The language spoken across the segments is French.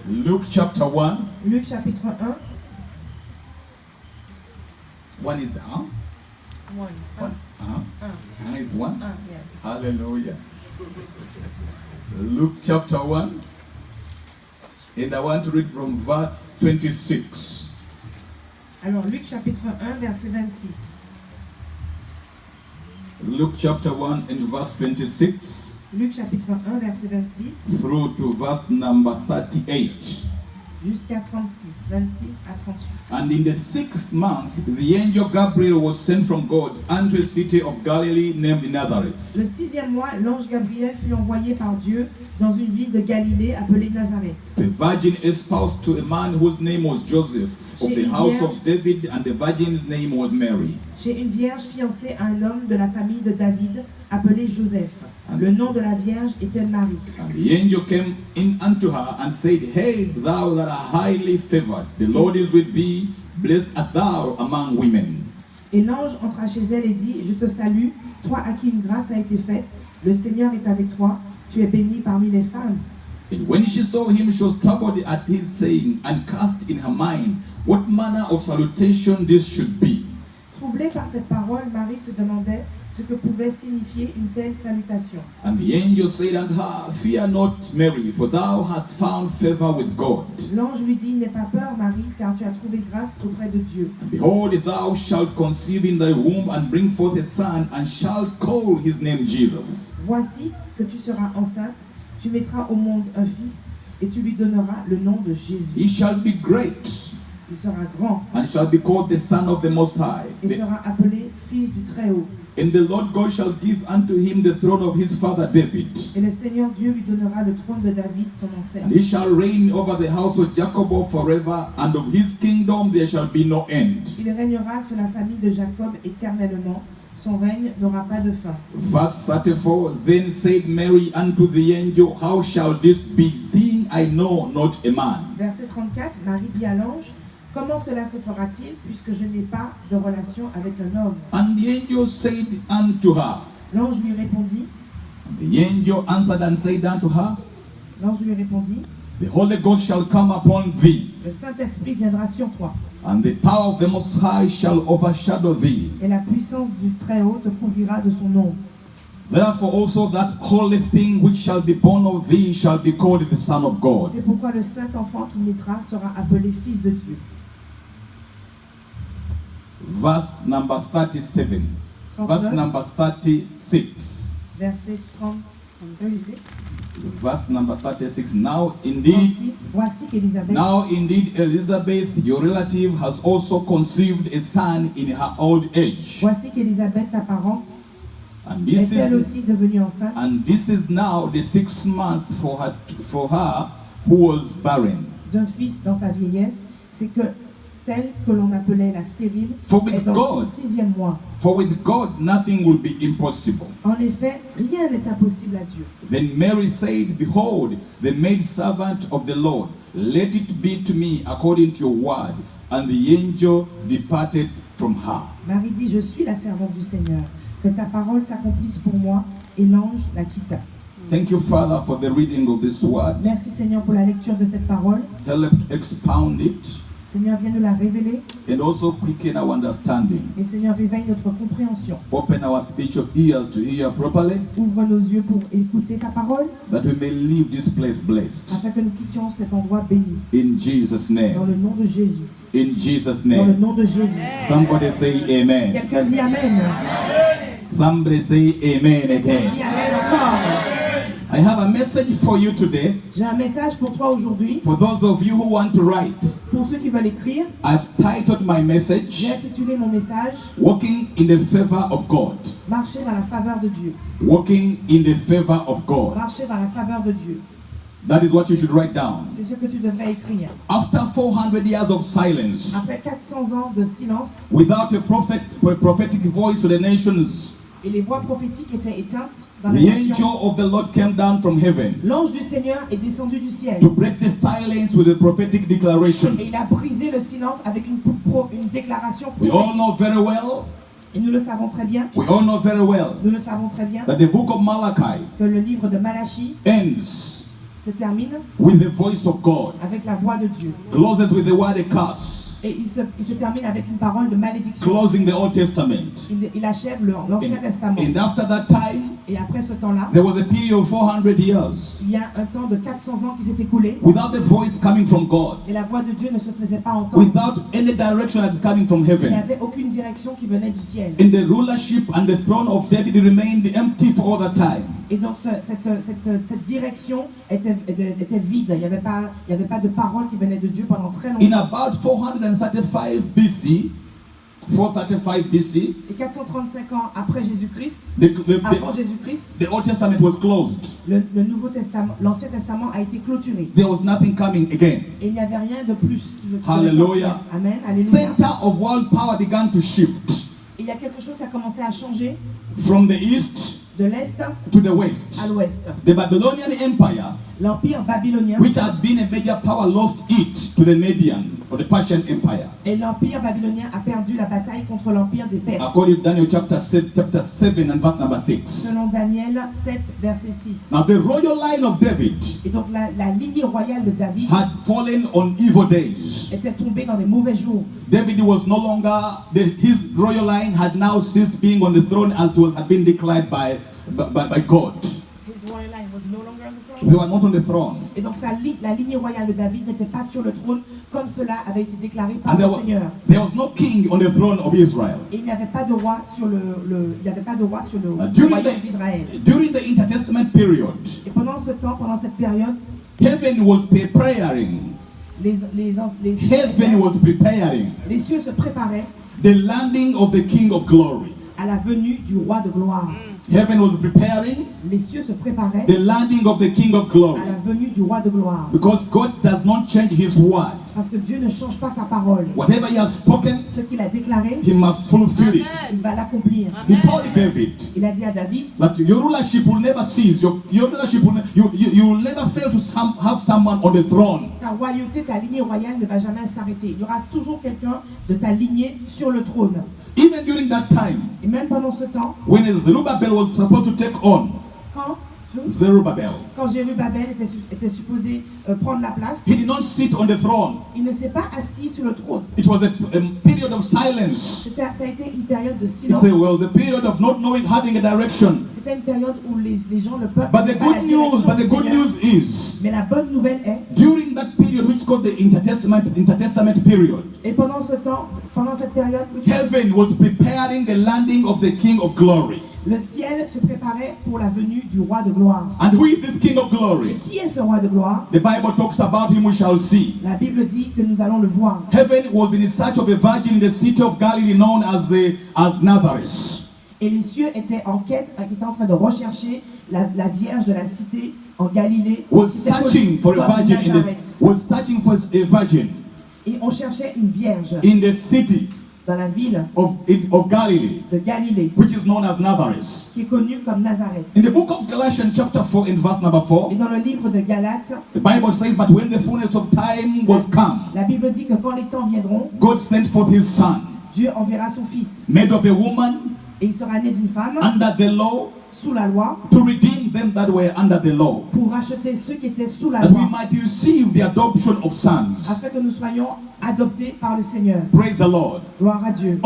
Luke chapter 1. Luc chapitre 1. 1 is 1. 1. Is 1. Yes. Hallelujah. Luke chapter 1. And I want to read from verse 26. Alors, Luc chapitre 1, verset 26. Luke chapter 1 and verse 26 Luc chapitre 1, verset 26 through to verse number 38. jusqu'à 36, 26 à 38. And in the 6th month, the angel Gabriel was sent from God unto a city of Galilee named Nazareth. Le 6e mois, l'ange Gabriel fut envoyé par Dieu dans une ville de Galilée appelée Nazareth. The virgin espoused to a man whose name was Joseph of the house of David, and the virgin's name was Mary. Chez une vierge fiancée à un homme de la famille de David appelé Joseph. Le nom de la vierge était Marie. And the angel came in unto her and said, Hail, thou that art highly favored, the Lord is with thee, blessed art thou among women. Et l'ange entra chez elle et dit, Je te salue, toi à qui une grâce a été faite, le Seigneur est avec toi, tu es bénie parmi les femmes. And when she saw him, she was troubled at his saying, and cast in her mind what manner of salutation this should be. Troublée par cette parole, Marie se demandait ce que pouvait signifier une telle salutation. And the angel said unto her, Fear not, Mary, for thou hast found favor with God. L'ange lui dit, N'aie pas peur, Marie, car tu as trouvé grâce auprès de Dieu. And behold, thou shalt conceive in thy womb and bring forth a son, and shalt call his name Jesus. Voici que tu seras enceinte, tu mettras au monde un fils, et tu lui donneras le nom de Jésus. He shall be great, Il sera grand, and shall be called the Son of the Most High. et sera appelé fils du Très-Haut. And the Lord God shall give unto him the throne of his father David. Et le Seigneur Dieu lui donnera le trône de David, son ancêtre. And he shall reign over the house of Jacob forever, and of his kingdom there shall be no end. Il régnera sur la famille de Jacob éternellement. Son règne n'aura pas de fin. Verse 34, Then said Mary unto the angel, How shall this be, seeing I know not a man? Verset 34, Marie dit à l'ange, Comment cela se fera-t-il puisque je n'ai pas de relation avec un homme? And the angel said unto her, L'ange lui répondit, The angel answered and said unto her, l'ange lui répondit, The Holy Ghost shall come upon thee, Le Saint-Esprit viendra sur toi, and the power of the Most High shall overshadow thee. et la puissance du Très-Haut te couvrira de son ombre. Therefore also that holy thing which shall be born of thee shall be called the Son of God. C'est pourquoi le saint enfant qui naîtra sera appelé fils de Dieu. Verse number 37. Verse 39, number 36. verset 36. Verse number 36. Now indeed, 36. Voici qu'Élisabeth, now indeed Elizabeth, your relative, has also conceived a son in her old age. voici qu'Élisabeth, ta parente, And this est elle is aussi devenue enceinte. now the 6th month for her who was barren. D'un fils dans sa vieillesse, c'est que celle que l'on appelait la stérile For with est dans God. son 6e mois. For with God nothing will be impossible. En effet, rien n'est impossible à Dieu. Then Mary said, Behold, the maidservant of the Lord, let it be to me according to your word. And the angel departed from her. Marie dit, je suis la servante du Seigneur. Que ta parole s'accomplisse pour moi. Et l'ange la quitta. Thank you, Father, for the reading of this word. Merci Seigneur pour la lecture de cette parole. Help expound it Seigneur, viens nous la révéler. and also quicken our understanding. Et Seigneur, réveille notre compréhension. Open our spiritual ears to hear properly, Ouvre nos yeux pour écouter ta parole, that we may leave this place blessed. afin que nous quittions cet endroit béni. In Jesus' Dans name. le nom de Jésus. In Jesus' Dans le name. nom de Jésus. Somebody say amen. Quelqu'un dit Amen. Somebody say amen Dit again. Amen encore. I have a message for you today. J'ai un message pour toi aujourd'hui. For those of you who want to write, Pour ceux qui veulent écrire, I've titled my j'ai message, intitulé mon message Walking in the Favor of God. Marcher dans la faveur de Dieu. Walking in the Favor of God. Marcher dans la faveur de Dieu. That is what you should write down. C'est ce que tu devrais écrire. After 400 years of silence, Après 400 ans de silence, without a prophetic voice to the nations, et les voix prophétiques étaient éteintes dans the la angel nation, of the Lord came down from heaven l'ange du Seigneur est descendu du ciel. to break the silence with a prophetic declaration. Et il a brisé le silence avec une déclaration We all prophétique. know very well, Et nous le savons très bien, we all know very well nous le savons très bien, that the book of Malachi que le livre de Malachie ends se termine with the voice of God, avec la voix de Dieu. closes with the word a curse, Et il se termine avec une parole de malédiction. closing the Old Testament. Il achève l'Ancien Testament. And after that time, Et après ce temps-là, there was a period of 400 years il y a un temps de 400 ans qui s'est écoulé. without the voice coming from God, Et la voix de Dieu ne se faisait pas entendre. without any direction that is coming from Il n'y heaven. avait aucune direction qui venait du ciel. And the rulership and the throne of David remained empty for all the time. Et donc cette direction était vide. Il n'y avait pas de parole qui venait de Dieu pendant très In longtemps. about 435 BC, 435 BC, Et 435 ans après Jésus-Christ, the avant Jésus-Christ, Old Testament was closed. le Nouveau Testament, l'Ancien Testament a été clôturé. There was nothing coming again. Et il n'y avait rien de plus qui devait Hallelujah. sortir. Amen. Alléluia. Center of world power began to shift Et il y a quelque chose qui a commencé à changer from the east de l'Est to the west. à l'Ouest. The Babylonian Empire, L'Empire babylonien which had been a major power, lost it to the Median or the Persian Empire. et l'Empire babylonien a perdu la bataille contre l'Empire des Perses. According to Daniel chapter 7 and verse number 6. Selon Daniel 7, verset 6. Now the royal line of David Et donc la lignée royale de David had fallen on evil days. était tombée dans des mauvais jours. David was no longer, his royal line had now ceased being on the throne as it had been declared by God. His royal line was no longer on the They throne. were not on the throne. Et donc la lignée royale de David n'était pas sur le trône comme cela avait été déclaré par And le Seigneur. there was no king on the throne of Israel. Et il n'y avait pas de roi sur il n'y avait pas de roi sur le During royaume d'Israël. the Intertestament period, Et pendant ce temps, pendant cette période, heaven was preparing. Heaven was preparing les cieux se préparaient the landing of the King of Glory. à la venue du roi de gloire. Heaven was preparing Les cieux se préparaient the landing of the King of Glory. à la venue du roi de gloire. Because God does not change his word. Parce que Dieu ne change pas sa parole. Whatever he has spoken, Ce qu'il a déclaré, he must fulfill it. il va l'accomplir. He told David Il a dit à David, that your rulership will never cease. Your rulership you will never fail to have someone on the throne. ta royauté, ta lignée royale ne va jamais s'arrêter. Il y aura toujours quelqu'un de ta lignée sur le trône. Even during that time, Et même pendant ce temps, when Zerubbabel was supposed to take on, quand Jérubbabel était supposé prendre la place, he did not sit on the throne. il ne s'est pas assis sur le trône. It was a period of silence. Ça a été une période de It silence. was a period of not knowing, having a direction. C'était une période où les gens, le peuple, But the n'avaient pas la good direction news, du Seigneur. is, Mais la bonne nouvelle est, during that period, which is called the intertestament period, et pendant ce temps, pendant cette période, heaven was preparing the landing of the King of Glory. le ciel se préparait pour la venue du roi de gloire. And who is this King of Et Glory? qui est ce roi de gloire? The Bible talks about him, we shall see. La Bible dit que nous allons le voir. Heaven was in search of a virgin in the city of Galilee known as Nazareth. Et les cieux étaient en quête, étaient en train de rechercher la Vierge de la cité en Galilée. Was C'était searching for a comme virgin Et on cherchait une vierge in the city dans la ville of Galilee, de Galilée, which is known as Nazareth. qui est connue comme Nazareth. In the book of Galatians chapter 4 in verse number 4, Et dans le livre de Galates, the Bible says, but when the fullness of time was come, la Bible dit que quand les temps viendront, God sent forth his son, Dieu enverra son fils. made of a woman, Et il sera né d'une femme, under the law, sous la loi, to redeem them that were under the law, pour racheter ceux qui étaient sous la that we loi, might receive the adoption of sons. afin que nous soyons adoptés par le Seigneur. Praise the Lord. Gloire à Dieu.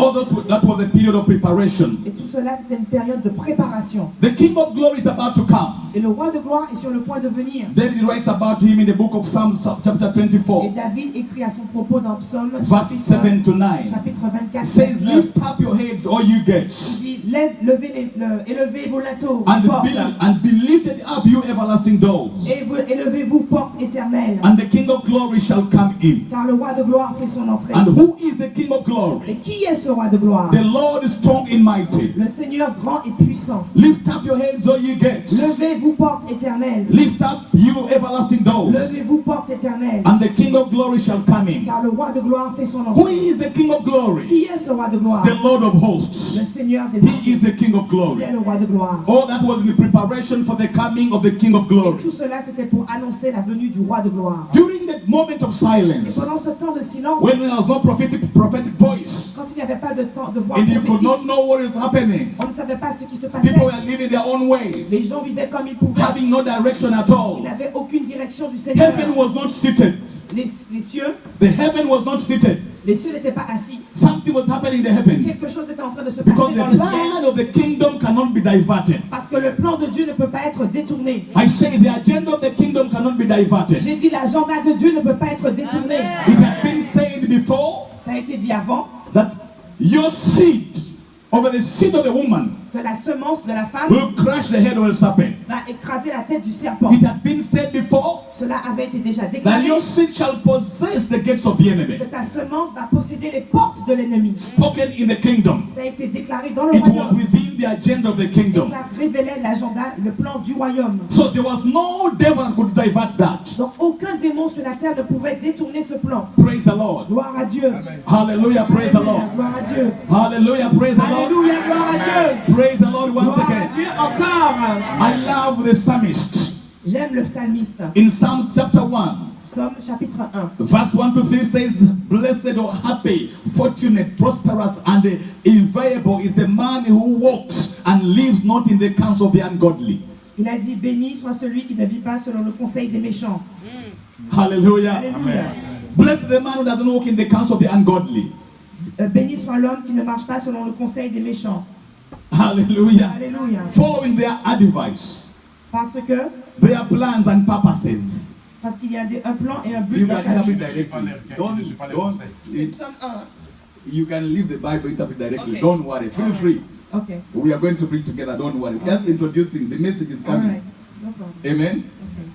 That was a period of preparation. Et tout cela, c'était une période de préparation. The King of Glory is about to come. Et le roi de gloire est sur le point de venir. David writes about him in the book of Psalms chapter Et 24, David écrit à son propos dans Psaume verse 7 to 9. chapitre 24, Says, verset 9. lift up your heads, all you Il gates, dit, élevez vos lateaux, and portes, be lifted up, you everlasting doors, et élevez-vous, portes éternelles, and the King of Glory shall come in. car le roi de gloire fait son entrée. And who is the King of Glory? Et qui est ce roi de gloire? The Lord is strong and mighty. Le Seigneur grand et puissant. Lift up your heads, all you gates. Levez-vous, portes éternelles. Lift up, you everlasting doors. Levez Levez-vous, porte éternelle, and the King of glory shall come in. car le roi de gloire fait son Who entrée. is the King of glory? Qui est ce roi de gloire? The Lord of Le hosts. Seigneur des He armées. is the King of Il glory. est le roi de gloire. Oh, that was in preparation for the coming of the King of Et glory. tout cela, c'était pour annoncer la venue du roi de gloire. During that moment of Et silence, pendant ce temps de silence, when there was no prophetic voice, quand il n'y avait pas de temps de voix and you could prophétique, not know what is happening, on ne savait pas ce qui se passait. people were living their own way, Les gens vivaient comme ils pouvaient. having no direction at Ils all. n'avaient aucune direction du Seigneur. Heaven was not seated. Les cieux, The heaven was not seated. les cieux n'étaient pas assis. Something was happening in the heavens. Quelque chose était en train de se Because passer dans the le ciel. plan of the kingdom cannot be diverted. Parce que le plan de Dieu ne peut pas être détourné. I say the agenda of the kingdom cannot be diverted. J'ai dit l'agenda de Dieu ne peut pas être détourné. It had been said before Ça a été dit avant that your seed over the seed of a woman que la semence de la femme will crush the head of a serpent. va écraser la tête du serpent. It had been said before Cela avait été déjà that déclaré. your seed shall possess the gates of the enemy. Que ta semence va posséder les portes de l'ennemi. Spoken in the kingdom. Ça a été déclaré dans le It was royaume. within the agenda of the Et kingdom. ça révélait l'agenda, le plan du royaume. So there was no devil that could divert that. Donc aucun démon sur la terre ne pouvait détourner ce plan. Praise the Lord. Gloire à Dieu. Hallelujah. Praise the Lord. Gloire à Dieu. Hallelujah. Praise the Lord. Alléluia, gloire à Dieu. Praise the Lord once Gloire à again. Dieu encore. I love the psalmist. J'aime le psalmiste. In Psalm chapter 1, Psaume chapitre 1. verse 1 to 3 says, Blessed or happy, fortunate, prosperous, and inviolable is the man who walks and lives not in the counsel of the ungodly. Il a dit, béni soit celui qui ne vit pas selon le conseil des méchants. Hallelujah. Alléluia. Blessed the man who doesn't walk in the counsel of the ungodly. Béni soit l'homme qui ne marche pas selon le conseil des méchants. Hallelujah. Alléluia. Following their advice, Parce que, their plans and purposes. parce qu'il y a un plan et un but You de can sa interpret vie. directly. C'est Psaume 1. You can leave the Bible interpret directly. Okay. Don't worry. Feel free. Ok. We are going to preach together. Don't worry. Just introducing. The message is All coming. right. No problem. Amen. Okay.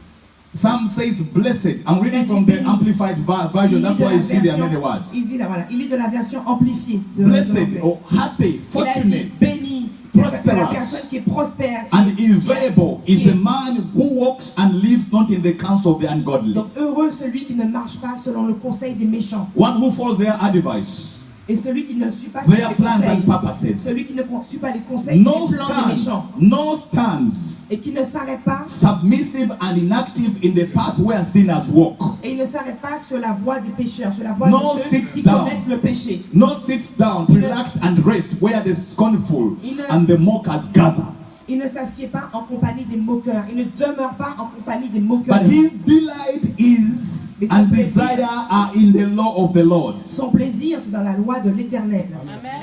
Some says blessed. I'm reading from the amplified version. That's why you see there are many words. Il dit là, voilà, il est de la version amplifiée. De Blessed l'anglais. or happy, Il a dit fortunate, béni. C'est la prosperous, personne qui est prospère. and inviolable is the man who walks and lives not in the counsel of the ungodly. Donc heureux celui qui ne marche pas selon le conseil des méchants. One who follows their advice, Et celui qui ne suit pas their les plans and conseils. purposes. Celui qui ne suit pas les conseils No des plans des méchants. stands, no stands, Et qui ne s'arrête pas. submissive and inactive in the path where sinners walk. Et il ne s'arrête pas sur la voie des pécheurs, sur la voie No de ceux sits qui down. commettent le péché. No sits down, relax and rest where the scornful and the mockers gather. Il ne s'assied pas en compagnie des moqueurs. Il ne demeure pas en compagnie des moqueurs. But his delight is and desire are in the law of the Lord. Son plaisir, c'est dans la loi de l'Éternel.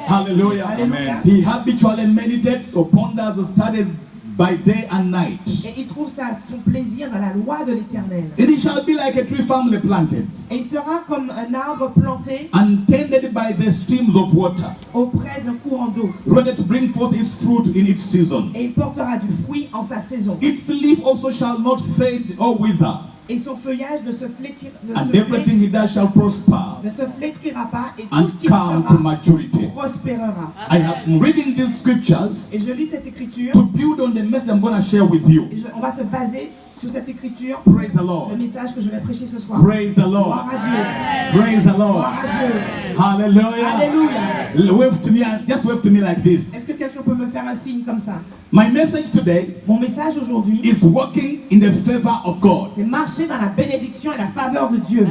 Hallelujah. Alléluia. He habitually meditates or ponders or studies by day and night. Et il trouve son plaisir dans la loi de l'Éternel. And he shall be like a tree firmly planted Et il sera comme un arbre planté and tended by the streams of water, auprès d'un courant d'eau. ready to bring forth his fruit in its season. Et il portera du fruit en sa saison. Its leaf also shall not fade or wither, Et son feuillage ne se and everything he does shall prosper ne se flétrira pas. Et tout and ce qu'il come to fera maturity. prospérera. I am reading these scriptures Et je lis cette écriture. to build on the message I'm going to share with you. Et on va se baser sur cette écriture. Praise the Le Lord. message que je vais prêcher ce soir. Praise the Lord. Gloire à Dieu. Praise the Lord. Gloire à Dieu. Hallelujah. Alléluia. Wave to me, just wave to me like this. Est-ce que quelqu'un peut me faire un signe comme ça? My message today Mon message aujourd'hui, is walking in the favor of God. c'est marcher dans la bénédiction et la faveur de Dieu.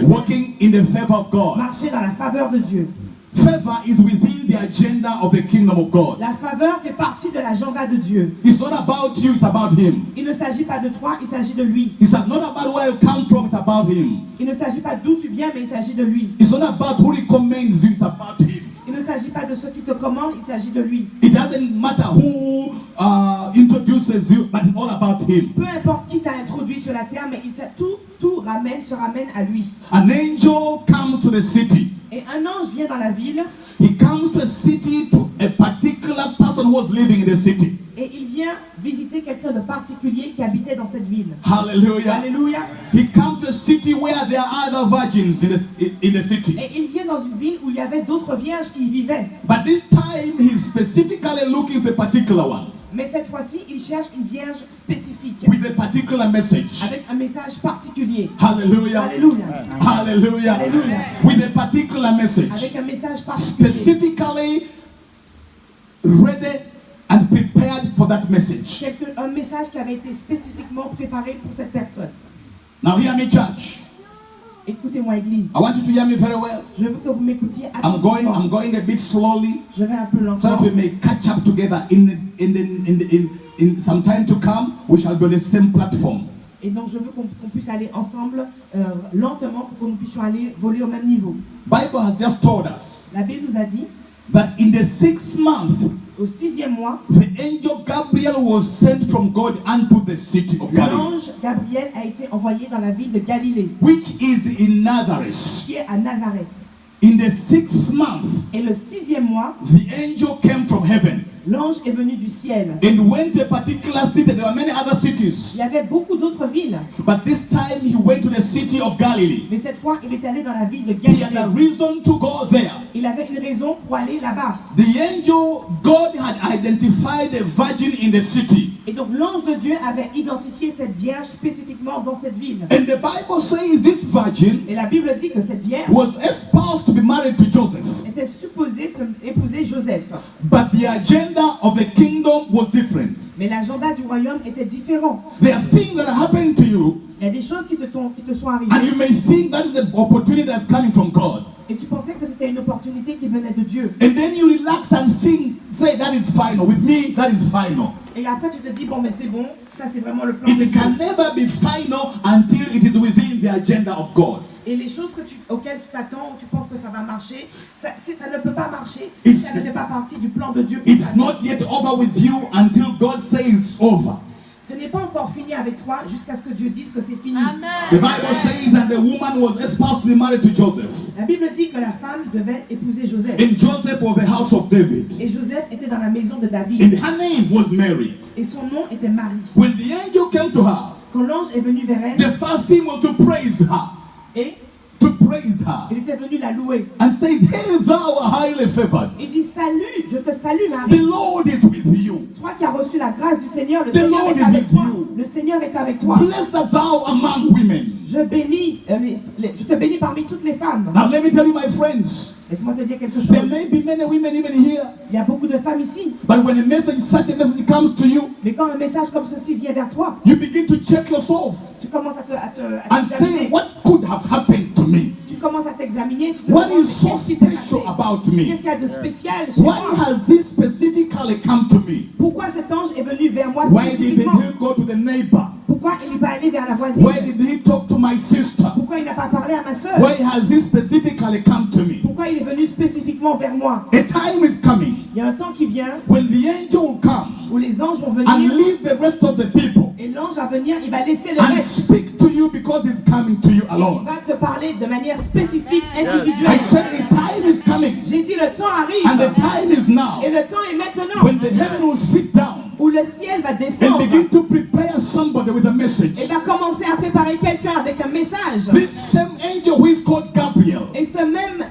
Walking in the favor of God. Marcher dans la faveur de Dieu. Favor is within the agenda of the kingdom of God. La faveur fait partie de l'agenda de Dieu. It's not about you, it's about Him. Il ne s'agit pas de toi, il s'agit de lui. It's not about where you come from, it's about Him. Il ne s'agit pas d'où tu viens, mais il s'agit de lui. It's not about who recommends you, it's about Him. Il ne s'agit pas de ceux qui te commandent, il s'agit de lui. It doesn't matter who introduces you, but it's all about Him. Peu importe qui t'a introduit sur la terre, mais tout se ramène à lui. An angel comes to the city. Et un ange vient dans la ville He comes to a city to a particular person who was living in the city. et il vient visiter quelqu'un de particulier qui habitait dans cette ville. Hallelujah. Alléluia. He comes to a city where there are other virgins in the city. Et il vient dans une ville où il y avait d'autres vierges qui y vivaient. But this time he's specifically looking for a particular one. Mais cette fois-ci, il cherche une vierge spécifique, with a particular message. avec un message particulier. Hallelujah. Alléluia. Hallelujah. Alléluia. With a particular message. Avec un message particulier. Specifically ready and prepared for that message. Un message qui avait été spécifiquement préparé pour cette personne. Now hear me, church. Écoutez-moi, Église. I want you to hear me very well. Je veux que vous m'écoutiez I'm attentivement. going a bit slowly Je vais un peu so lentement. that we may catch up together in some time to come. We shall be on the same platform. Et donc, je veux qu'on puisse aller ensemble lentement pour que nous puissions aller voler au même niveau. Bible has just told us La Bible nous a dit, that in the 6th month, au 6e mois, the angel Gabriel was sent from God unto the city of Galilee, l'ange Gabriel a été envoyé dans la ville de Galilée, which is in Nazareth. qui est à Nazareth. In the 6th month, Et le 6e mois, the angel came from heaven l'ange est venu du ciel. and went to a particular city. There were many other cities, Il y avait beaucoup d'autres villes, but this time he went to the city of Galilee. mais cette fois, il est allé dans la ville de He had a Galilée. reason to go there. Il avait une raison pour aller là-bas. The angel, God had identified a virgin in the city. Et donc, l'ange de Dieu avait identifié cette vierge spécifiquement dans cette ville. And the Bible says this virgin Et la Bible dit que cette vierge was espoused to be married to Joseph. était supposée épouser Joseph. But the agenda of the kingdom was different. Mais l'agenda du royaume était différent. There are things that are happening to you, Il y a des choses qui te sont and arrivées. you may think that is the opportunity that's coming from God. Et tu pensais que c'était une opportunité qui venait de Dieu. And then you relax and think, say that is final. With me, that is final. Et après, tu te dis, bon, mais c'est bon, ça c'est vraiment le plan de It Dieu. can never be final until it is within the agenda of God. Et les choses auxquelles tu t'attends, tu penses que ça va marcher, si ça ne peut pas marcher, It's- ça ne fait pas partie du plan de Dieu pour ta It's vie. not yet over with you until God says it's over. Ce n'est pas encore fini avec toi jusqu'à ce que Dieu dise que c'est fini. The Bible says that the woman was espoused to be married to Joseph. La Bible dit que la femme devait épouser Joseph. And Joseph was the house of David. Et Joseph était dans la maison de And David. her name was Mary. Et son nom était Marie. When the angel came to her, Quand l'ange est venu vers elle, the first thing was to praise her. et To praise her. il était venu la louer. And says, "Hail thou art highly favored. Il dit, salut, je te salue The Marie. Lord is with you. Toi qui as reçu la grâce du Seigneur, le The Seigneur Lord est is avec with toi. you. Le Seigneur est avec toi. Blessed art thou among women." Je bénis, je te bénis parmi toutes les femmes. Now let me tell you, my friends, Laisse-moi te dire quelque chose. there may be many women even here, Il y a beaucoup de femmes ici. but when such a message comes to you, Mais quand un message comme ceci vient vers toi, you begin to check yourself tu commences à and say, t'examiner. what could have happened to me? Tu commences à t'examiner. Tu te What demandes, is so qu'est-ce qui s'est passé? special about me? Qu'est-ce qu'il y a de spécial chez Why moi? has this specifically come to me? Pourquoi cet ange est venu vers moi Why didn't spécifiquement? he go to the neighbor? Pourquoi il n'est pas allé vers la voisine? Why did he talk to my sister? Pourquoi il n'a pas parlé à ma soeur? Why has this specifically come to me? Pourquoi il est venu spécifiquement vers moi? A time is coming Il y a un temps qui vient when the angel will come où les anges vont and venir leave the rest of the people et l'ange va venir, il va laisser le and reste. speak to you because it's coming to you Et il alone. va te parler de manière spécifique, I individuelle. said a time is coming J'ai dit le temps and the arrive time is now et le temps est maintenant when the heaven will sit down où le ciel va and descendre begin to prepare somebody with a message. et va commencer à préparer quelqu'un avec un message. This same angel who is called Gabriel, Et ce même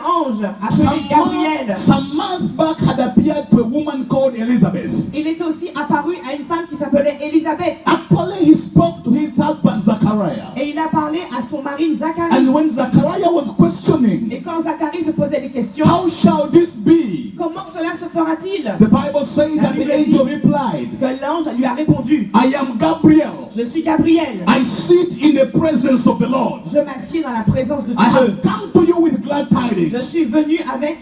ange appelé Gabriel, some months back had appeared to a woman called Elizabeth. il était aussi apparu à une femme qui s'appelait Élisabeth. Actually, he spoke to his husband Zachariah. Et il a parlé à son mari Zacharie. And when Zachariah was questioning, Et quand Zacharie se posait des questions, how shall this be? comment cela se fera-t-il? The Bible says that the angel replied, Que l'ange lui a répondu, I am Gabriel. je suis Gabriel. I sit in the presence of the Lord. Je m'assieds dans la présence de I Dieu. have come to you with glad Je tidings. suis venu avec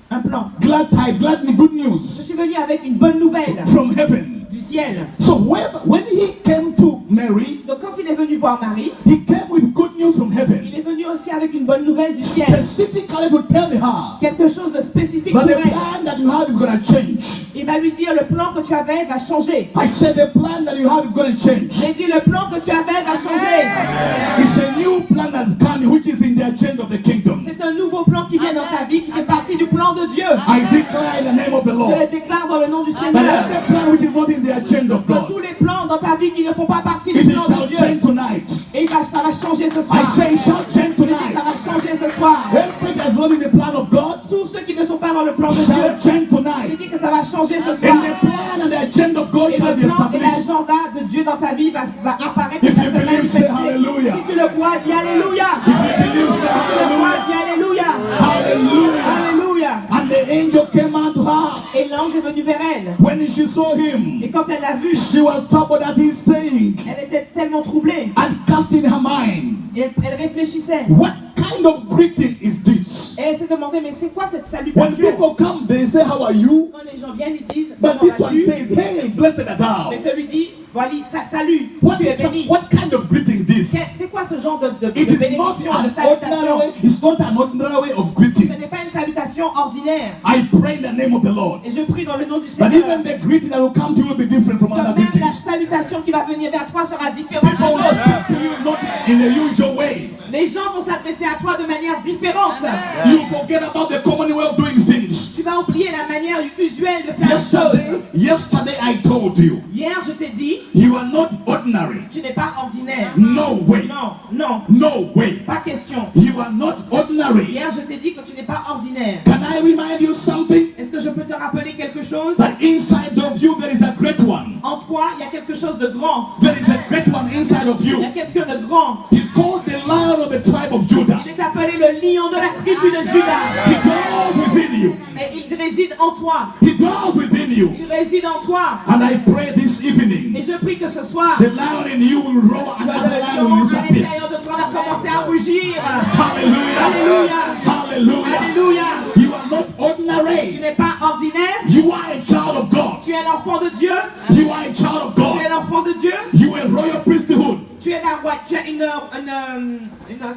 un plan. Glad good Je news suis venu avec une bonne nouvelle from heaven. du ciel. So when he came to Mary, Donc quand il est venu voir Marie, he came with good news from heaven. il est venu aussi avec une bonne nouvelle du ciel. Specifically to tell her Quelque chose de spécifique that pour the elle. plan that you have is going to change. Il va lui dire, le plan que tu avais va changer. I said the plan that you have is going to change. J'ai dit, le plan que tu avais va changer. It's a new plan that's coming, which is in the agenda of the kingdom. C'est un nouveau plan qui vient dans ta vie, qui fait partie du plan de Dieu. I declare in the name of the Je Lord le déclare dans le nom du that Seigneur. every plan which is not in the agenda of Que God, tous les plans dans ta vie qui ne font pas partie du it plan shall de Dieu, change tonight. et ça va changer ce I soir. say it shall change Je dis, tonight. ça va changer ce soir. Everything that's not in the plan of God Tous ceux qui ne sont pas dans le plan de shall Dieu, change je tonight. dis que ça va changer ce And soir. the plan and the agenda shall be le plan et established. l'agenda de Dieu dans ta vie va apparaître et If va you se believe, say manifester. hallelujah. Si tu le crois, dis Alléluia. If you believe, say Si tu le crois, hallelujah. dis Alléluia. Hallelujah. Alléluia. And the angel came unto her. Et l'ange est venu vers elle. When she saw him, Et quand elle l'a vu, she was troubled at his saying, elle était tellement troublée. and cast in her mind, Et elle réfléchissait. what kind of greeting is this? Et elle s'est demandé, mais c'est quoi cette When salutation? people come, they say, how are you? Quand les gens viennent, ils disent, But comment this one vas-tu? says, hey, blessed art thou. Mais celui dit, voilà, ça salue, What, tu es béni. what kind of greeting this? C'est quoi ce genre de It is not bénédiction, de an salutation? ordinary way. It's not an ordinary way of Ce greeting. n'est pas une salutation ordinaire. I pray in the name of the Lord. Et je prie dans le nom du But Seigneur. even the greeting that will come to you will be different from other Même la greetings. salutation qui va venir vers toi sera différente People des will autres. speak to you not in the usual way. Les gens vont s'adresser à toi de manière différente. You forget about the common way of doing things. Tu vas oublier la manière usuelle de faire les choses. Yesterday I told you, Hier, je t'ai dit, you are not ordinary. tu n'es pas ordinaire. No way. Non, non, No way. pas question. You are not ordinary. Hier, je t'ai dit que tu n'es pas ordinaire. Can I remind you something? Est-ce que je peux te rappeler quelque chose? That inside of you there is a great one. En toi, il y a quelque chose de grand. There is a great one inside of Il y you. a quelqu'un de grand. He's called the Lion of the tribe of Judah. Il est appelé le lion de la tribu de Juda. He dwells within you. Et il réside en toi. He dwells within you. Il réside en toi. And I pray this Et evening, je prie que ce soir, the lion in you will roar and que other le lion lion will à disappear. l'intérieur de toi va commencer à rugir. Hallelujah. Alléluia. Hallelujah. Alléluia. You are not Tu ordinary. n'es pas ordinaire. You are a child of God. Tu es l'enfant de Dieu. You are a child of Tu es God. l'enfant de Dieu. You are a royal priesthood. Tu es tu es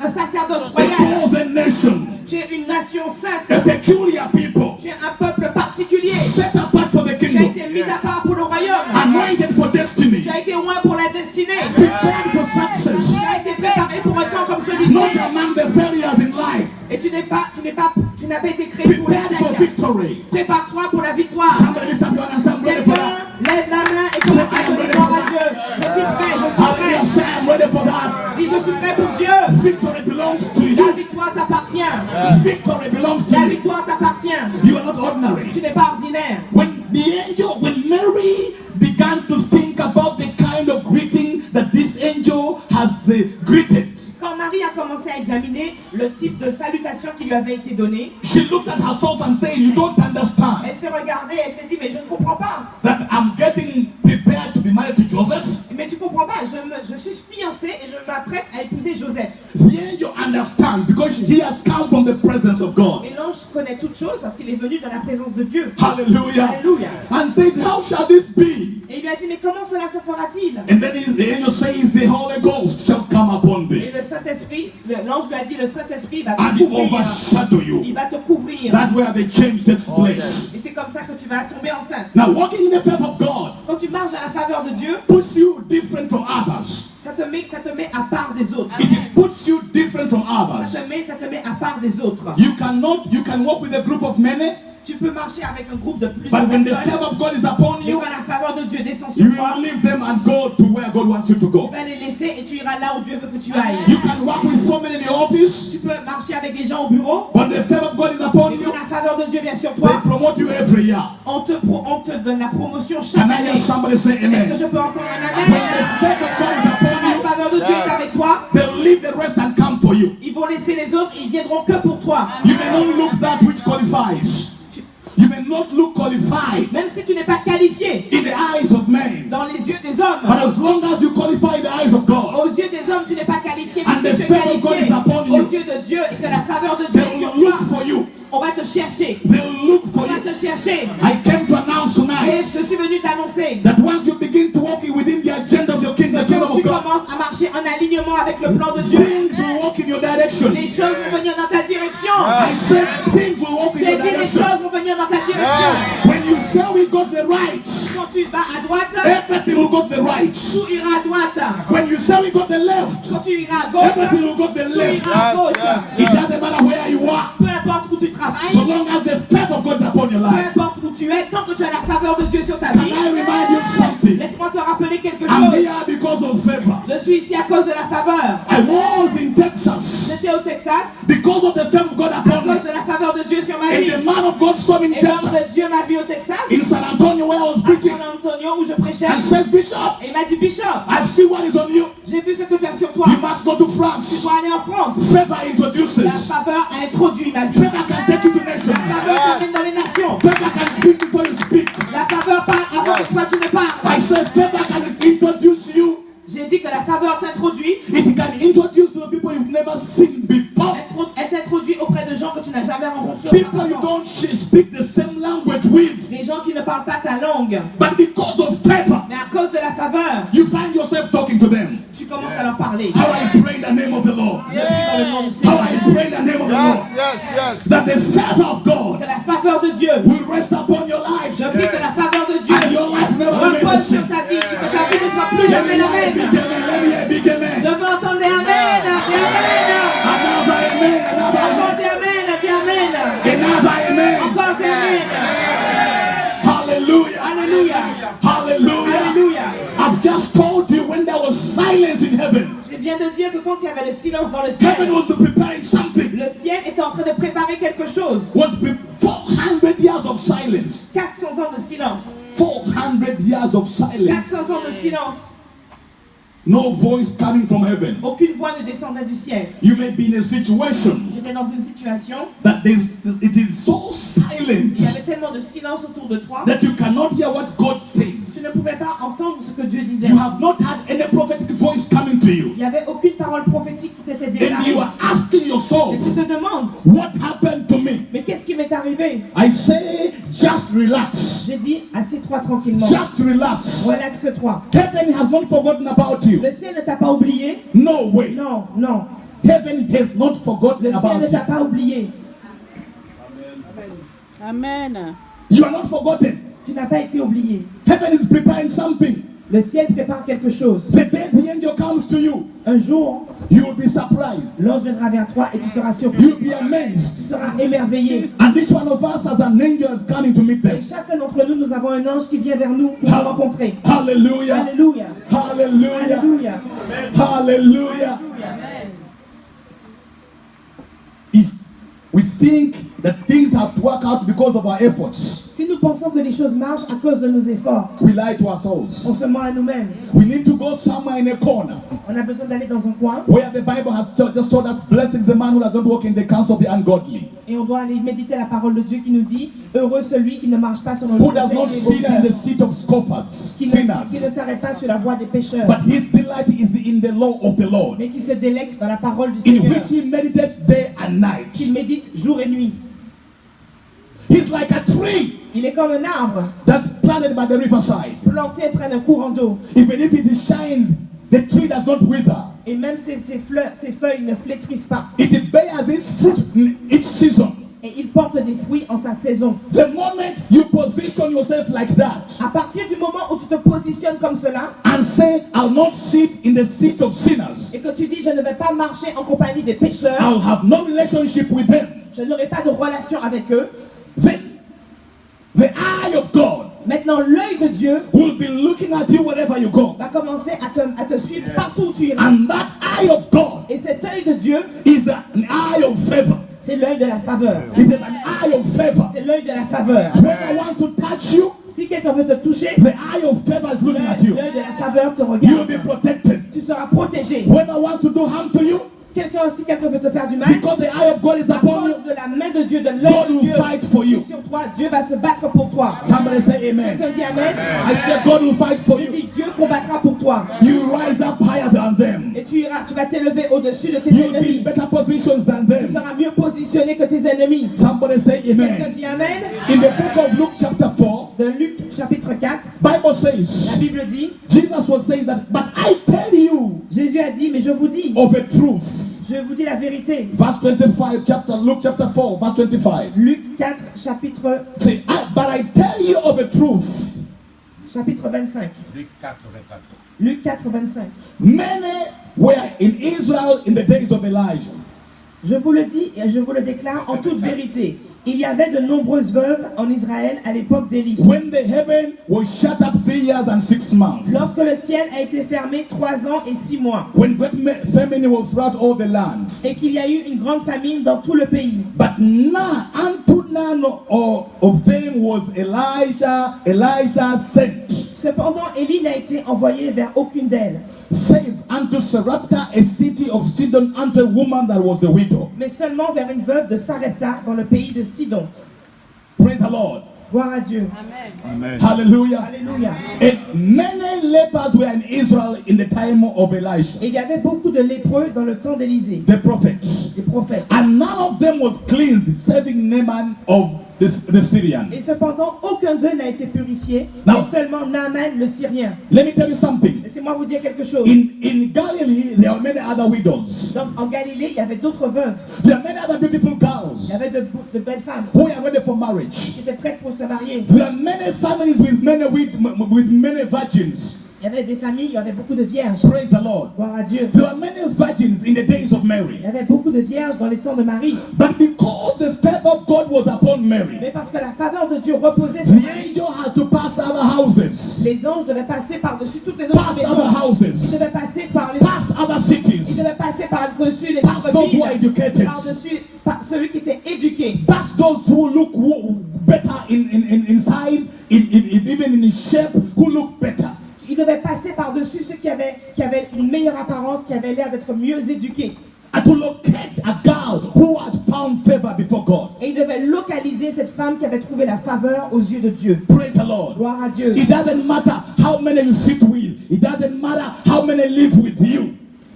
un sacerdoce A royal. chosen nation. Tu es une nation sainte. A peculiar people. Tu es un peuple particulier. Set apart for the Tu as kingdom. été mis à part pour le royaume. Anointed for destiny. Tu as été loin pour la destinée. Prepared for success. Tu as été préparé pour un temps comme celui-ci. Not among the failures in life. Et tu n'as pas été créé pour Prepared for l'échec. victory. Prépare-toi pour la victoire. Somebody lift up your hands. I'm ready for Quelqu'un that. lève la main et commence à donner gloire à Dieu. Je suis prêt, je suis Hallelujah. prêt. Say I'm ready for that. Dis, je suis prêt pour Dieu. Victory belongs to La you. victoire t'appartient. Victory belongs to La you. victoire t'appartient. You are not ordinary. Tu n'es pas ordinaire. When Mary began to think about the kind of greeting that this angel has greeted, Quand Marie a commencé à examiner le type de salutation qui lui avait été donnée, she looked at herself and said, you don't understand elle s'est regardée et elle s'est dit, mais je ne comprends pas. that I'm getting prepared to be married to Joseph. Mais tu comprends pas, je suis fiancée et je m'apprête à épouser Joseph. The angel understands because he has come from the presence of God. Et l'ange connaît toutes choses parce qu'il est venu dans la présence de Dieu. Hallelujah. Alléluia. And said, how shall this be? Et il lui a dit, mais comment cela se fera-t-il? And then the angel says, the Holy Ghost shall come upon Et thee le Saint-Esprit, l'ange lui a dit, le Saint-Esprit va and te couvrir. overshadow you. Il va te couvrir. That's where the change takes place. Et c'est comme ça que tu vas tomber enceinte. Now, walking in the faith of God Quand tu marches à la faveur de Dieu, puts you different from others. ça te met à part des autres. It puts you different from Ça others. te met à part des autres. You can walk with a group of many, Tu peux marcher avec un groupe de plusieurs but when the personnes. favor of God is upon Et you, quand la faveur de Dieu descend you sur toi, will leave them and go to where God wants you to tu go. vas les laisser et tu iras là où Dieu veut que tu ailles. You can walk with so many in the office, Tu peux marcher avec des gens au bureau. when the favor of God is upon Et you, quand la faveur de Dieu vient sur they toi, promote you every year. on te donne la promotion chaque Can I hear année. somebody say Est-ce que amen? je peux entendre un When amen? the favor of God is Quand upon la you, faveur de Dieu est avec toi, they'll leave the rest and come for you. ils vont laisser les autres et ils viendront que pour toi. You may not look that which qualifies. You may not look qualified Même si tu n'es pas qualifié in the eyes of men. dans les yeux des hommes, But as long as you qualify in the eyes of God, aux yeux des hommes tu n'es pas qualifié, And mais the si tu es favor of God qualifié is upon you, aux yeux de Dieu et que la faveur de Dieu they est sur will toi, look for you. on va te chercher. They'll look On for va you. te chercher. I came to announce Et tonight je suis venu t'annoncer that once you begin to walk within the agenda of your kingdom, the que kingdom quand tu of God, commences à marcher en alignement avec le plan de Dieu, things will walk in your direction. les choses vont venir dans ta direction. I said things will walk in J'ai your dit les direction. choses vont venir dans ta direction. When you say we got the right, Quand tu vas à droite, everything will go to the right. tout ira à droite. When you say we got the left, Quand tu iras à gauche, everything will go to the tout left. ira à gauche. It doesn't matter where you are, Peu importe où tu travailles, so long as the favor of God is upon your peu life. importe où tu es, tant que tu as la faveur de Dieu sur ta Can vie, I remind you something? laisse-moi te rappeler quelque I'm chose. here because of favor. Je suis ici à cause de la faveur. I was in Texas J'étais au Texas because of the favor of God à upon me. cause de la faveur de Dieu sur ma vie. And the man of God saw me in Et l'homme Texas, de Dieu m'a vu au Texas, in San Antonio where I was à preaching. San Antonio où je prêchais. And says, Bishop, Et il m'a dit, Bishop, I've seen what is on you. j'ai vu ce que tu as sur toi. You must go to Tu France. dois aller en France. Favor introduces. La faveur a introduit ma vie. Favor can take you to nations. La faveur t'amène dans les nations. Favor can speak before you speak. La faveur parle avant que toi tu ne parles. I said, favor can introduce you. J'ai dit que la faveur t'introduit. It can introduce to the people you've never seen before. Elle t'introduit auprès de gens que tu n'as jamais rencontrés People you auparavant. don't speak the same language with. Des gens qui ne parlent pas ta langue. But because of favor, Mais à cause de la faveur, you find yourself talking to them. tu commences à leur parler. How I pray in the name of the Lord. Je prie dans le nom du How Seigneur. I pray in the name of the Lord. Yes. That the favor of Que God la faveur de Dieu. will rest upon your life. Je prie que la faveur de Dieu And your life never remains the repose sur same. ta vie. Que ta vie ne soit plus Let jamais me la hear a même. big amen. Let me hear a big amen. Je veux entendre des amen. Des amen. Another amen. Another Encore amen. des amen. Des amen. Another amen. Encore des amen. Hallelujah. Alléluia. Hallelujah. Alléluia. I've just told you when there was silence in heaven. Je viens de dire que quand il y avait le silence dans le Heaven ciel, was preparing something. le ciel était en train de préparer quelque chose. 400 years of silence. 400 ans de silence. 400 years of silence. 400 ans de silence. No voice coming from heaven. Aucune voix ne descendait du ciel. You may be in a situation J'étais dans une situation that it is so silent il y avait tellement de silence autour de toi. that you cannot hear what God Tu says. ne pouvais pas entendre ce que Dieu disait. You have not had any prophetic voice coming to you. Il n'y avait aucune parole prophétique qui t'était And déclarée. you are asking Et yourself, tu te demandes, what happened to me? mais qu'est-ce qui m'est arrivé? I say, just relax. J'ai dit, assieds-toi tranquillement. Just relax. Relaxe-toi. Heaven has not forgotten about you. Le ciel ne t'a pas oublié. No way. Non, non. Heaven has not forgotten Le ciel about ne t'a you. pas oublié. Amen. You are not forgotten. Tu n'as pas été oublié. Heaven is preparing something. Le ciel prépare quelque chose. The day the angel comes to you, Un jour, you will be surprised. l'ange viendra vers toi et tu seras surpris. You'll be amazed. Tu seras émerveillé. And each one of us as an angel is coming to meet Et them. chacun d'entre nous, nous avons un ange qui vient vers nous pour nous rencontrer. Hallelujah. Alléluia. Hallelujah. Alléluia. Hallelujah. If we think that things have to work out because of our efforts, Si nous pensons que les choses marchent à cause de nos efforts, we lie to on ourselves. se ment à nous-mêmes. We need to go somewhere in a corner On a besoin d'aller dans un coin where the Bible has just told us, blessed is the man who does not walk in the counsel of the ungodly, et on doit aller méditer la parole de Dieu qui nous dit heureux celui qui ne marche pas selon le who does not conseil des sit in voleurs, the seat of scoffers, qui ne sinners, s'arrête pas sur la voie des pécheurs, but his delight is in the law of the Lord, mais qui se délecte dans la parole du in Seigneur, which he meditates day and night. qu'il médite jour et nuit. He's like a tree Il est comme un arbre that's planted by the riverside. planté près d'un courant d'eau. Even if it shines, the tree does not wither. Et même ses feuilles ne flétrissent pas. It bears its fruit in each season. Et il porte des fruits en sa saison. The moment you position yourself like that À partir du moment où tu te positionnes comme cela and say, I'll not sit in the seat of sinners, et que tu dis je ne vais pas marcher en compagnie des pécheurs, I'll have no relationship with them, je n'aurai pas de relation avec eux, then the eye of God maintenant l'œil de Dieu will be looking at you wherever you go. va commencer à te suivre partout où tu iras. And that eye of God Et cet œil de Dieu, is an eye of favor. c'est l'œil de la faveur. It is an eye of favor. C'est l'œil de la faveur. Whoever wants to touch you, Si quelqu'un veut te toucher, the eye of favor is looking at you. l'œil de la faveur te You'll be regarde. protected. Tu seras protégé. Whoever wants to do harm to you, Si quelqu'un veut te faire du mal, because the eye of God is à upon you, cause de la main de Dieu, de God l'œil de will Dieu fight for you. sur toi, Dieu va se battre pour toi. Somebody say amen. Quelqu'un dit Amen. I said God will fight for Je you. dis Dieu combattra pour toi. You rise up higher than them. Et tu vas t'élever au-dessus de tes You'll be in ennemis. better positions than Tu them. seras mieux positionné que tes ennemis. Somebody say Quelqu'un amen. dit Amen. In the book of Luke chapter 4, De Luc chapitre 4, Bible la says, Bible dit, Jesus was saying that, but I tell you Jésus a dit, mais je vous dis, of a truth. je vous dis la vérité. Verse 25, Luke chapter 4, verse 25. Luc 4, chapitre But I tell you of a truth. chapitre 25. Luc 4, 24. Luc 4, 25. Many were in Israel in the days of Elijah. Je vous le dis et je vous le déclare en toute vérité. Il y avait de nombreuses veuves en Israël à l'époque d'Élie. When the heaven was shut up 3 years and 6 months. Lorsque le ciel a été fermé 3 ans et 6 mois. When great famine was throughout all the land. Et qu'il y a eu une grande famine dans tout le pays. But unto none of them was Elijah sent. Cependant, Élie n'a été envoyé vers aucune d'elles, save unto Sarepta, a city of Sidon, unto a woman that was a widow. mais seulement vers une veuve de Sarepta dans le pays de Sidon. Praise the Lord. Gloire à Dieu. Amen. Hallelujah. Alléluia. And many lepers were in Israel in the time of Elisha, Et il y avait beaucoup de lépreux dans le temps d'Élisée, the prophet. des prophètes. And none of them was cleansed, saving Naaman of the Syrian. Et cependant, aucun d'eux n'a été purifié, Non. mais seulement Naaman le Syrien. Let me tell you something. Laissez-moi vous dire quelque chose. In Galilee, there are many other widows. Donc, en Galilée, il y avait d'autres veuves. There are many other beautiful Il girls y avait de belles femmes who are ready for marriage. qui étaient prêtes pour se marier. There are many families with many virgins. Il y avait des familles, il y avait beaucoup de vierges. Praise the Lord. Gloire à Dieu. There are many virgins in the days of Il Mary. y avait beaucoup de vierges dans les temps de Marie. But because the favor of God was upon Mary, Mais parce que la faveur de Dieu reposait sur the Marie, angel had to pass other houses, les anges devaient passer par-dessus toutes les autres pass other maisons. Ils houses, devaient passer par les... pass other Ils cities, devaient passer par-dessus les pass autres those who are villes. educated, Par-dessus celui qui était éduqué. pass those who look better in size, even in shape, who look better. Il devait passer par-dessus ceux qui avaient une meilleure apparence, qui avaient l'air d'être mieux éduqués. And to locate a girl who had found favor before God. Et il devait localiser cette femme qui avait trouvé la faveur aux yeux de Dieu. Praise the Lord. Gloire à Dieu. It doesn't matter how many you sit with. It doesn't matter how many live with you.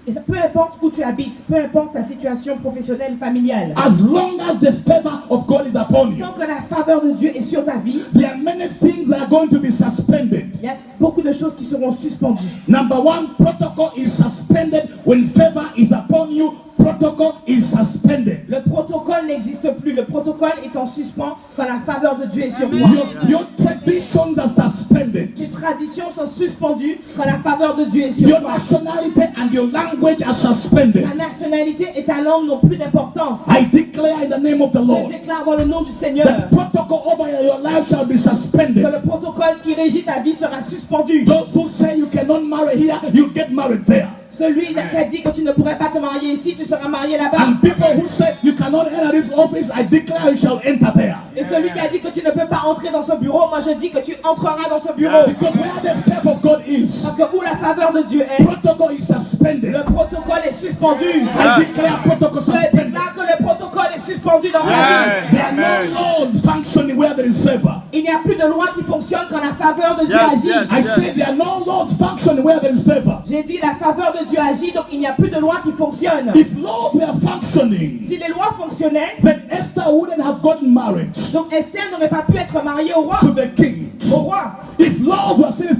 Et ça, peu importe où tu habites, peu importe ta situation professionnelle, familiale, As long as the favor of God is upon you, tant que la faveur de Dieu est sur ta vie, there are many things that are going to be suspended. il y a beaucoup de choses qui seront suspendues. Number one, protocol is suspended when favor is upon you. Protocol is suspended. Le protocole n'existe plus. Le protocole est en suspens quand la faveur de Dieu est sur toi. Your traditions are suspended. Tes traditions sont suspendues quand la faveur de Dieu est sur Your toi. nationality and your language are suspended. Ta nationalité et ta langue n'ont plus d'importance. I declare in the name of the Je Lord, déclare dans le nom du Seigneur the protocol over your life shall be que suspended. le protocole qui régit ta vie sera suspendu. Those who say you cannot marry here, you get married there. Celui qui a dit que tu ne pourrais pas te marier ici, tu seras marié là-bas. And people who say you cannot enter this office, I declare you shall enter there. Et celui qui a dit que tu ne peux pas entrer dans ce bureau, moi je dis que tu entreras dans ce bureau. Because where the favor of God is, Parce que où la faveur de Dieu est, protocol is suspended. le protocole est suspendu. I declare protocol Je suspended. déclare que le protocole est suspendu dans ta vie. There are no laws functioning where there is favor. Il n'y a plus de loi qui fonctionne quand la faveur de Dieu agit. I say there are no laws functioning where there is favor. J'ai dit la faveur de Dieu agit, donc il n'y a plus de loi qui fonctionne. If laws were functioning, Si les lois fonctionnaient, then Esther wouldn't have gotten married donc Esther n'aurait pas pu être mariée au roi. to the king. Au roi. If laws were still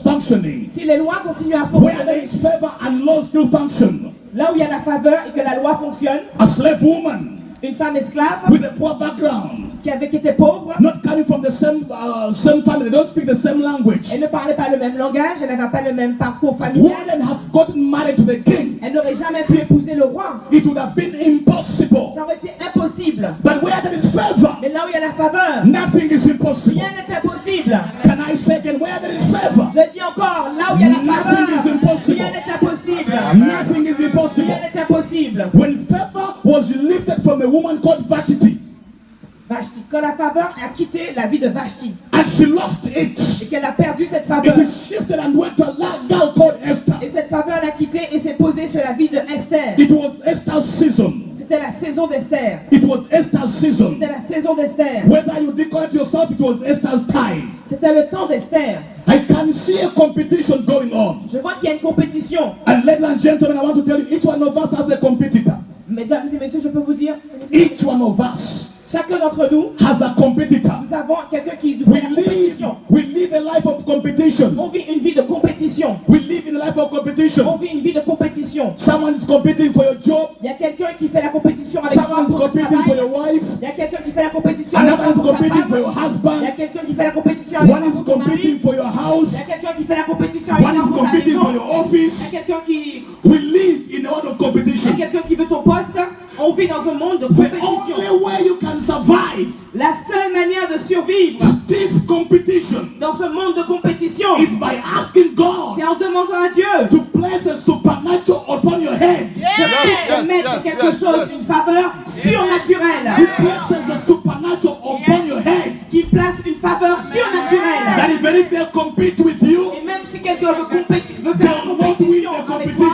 functioning, Si les lois continuent à where there fonctionner, is favor and laws still function, là où il y a la faveur et que la loi fonctionne, a slave woman une femme esclave with a poor background, qui était pauvre, not coming from the same family, they don't speak the same language, elle ne parlait pas le même langage, elle n'avait pas le même parcours familial, wouldn't have gotten married to the king. elle n'aurait jamais pu épouser le roi. It would have been impossible. Ça aurait été impossible. But where there is favor, Mais là où il y a la faveur, nothing is impossible. rien n'est impossible. Can I say again, where there is favor, Je dis encore, là où il y a la Nothing is faveur, impossible. rien n'est impossible. nothing is impossible. Rien n'est impossible. When favor was lifted from a woman called Vashti, Vashti, quand la faveur a quitté la vie de Vashti and she lost it, et qu'elle a perdu cette it faveur, is shifted and went to a girl called Esther. et cette faveur l'a quittée et s'est posée sur la vie de Esther. It was Esther's season. C'était la saison d'Esther. It was Esther's season. C'était la saison d'Esther. Whether you decorate yourself, it was Esther's time. C'était le temps d'Esther. I can see a competition going on. Je vois qu'il y a une compétition. And ladies and gentlemen, I want to tell you, each one of us has a competitor. Mesdames et messieurs, je peux vous dire, Each one of us chacun d'entre nous, has a competitor. nous avons quelqu'un qui nous fait la compétition. We live a life of competition. On vit une vie de compétition. We live in a life of On competition. vit une vie de compétition. Someone is competing for your job. Il y a quelqu'un qui fait la compétition avec toi Someone is pour ton competing for travail. your wife. Il y a quelqu'un qui fait la compétition avec Another toi is pour ta competing for your femme. Il y a husband. quelqu'un qui fait la compétition avec One toi is pour ton mari. competing for your house. Il y a quelqu'un qui fait la compétition avec One toi is pour ta competing for maison. your office. Il y a quelqu'un qui... We live in a world of Il y a competition. quelqu'un qui veut ton poste. On vit dans un monde de The compétition. only way you can survive La seule manière de survivre stiff competition dans ce monde de compétition, is by asking God c'est en demandant à Dieu to place a supernatural upon your head. de mettre quelque chose, une faveur surnaturelle, He places a supernatural upon your head. qui place une faveur surnaturelle. That even if they compete with you, quelqu'un veut faire une compétition avec toi,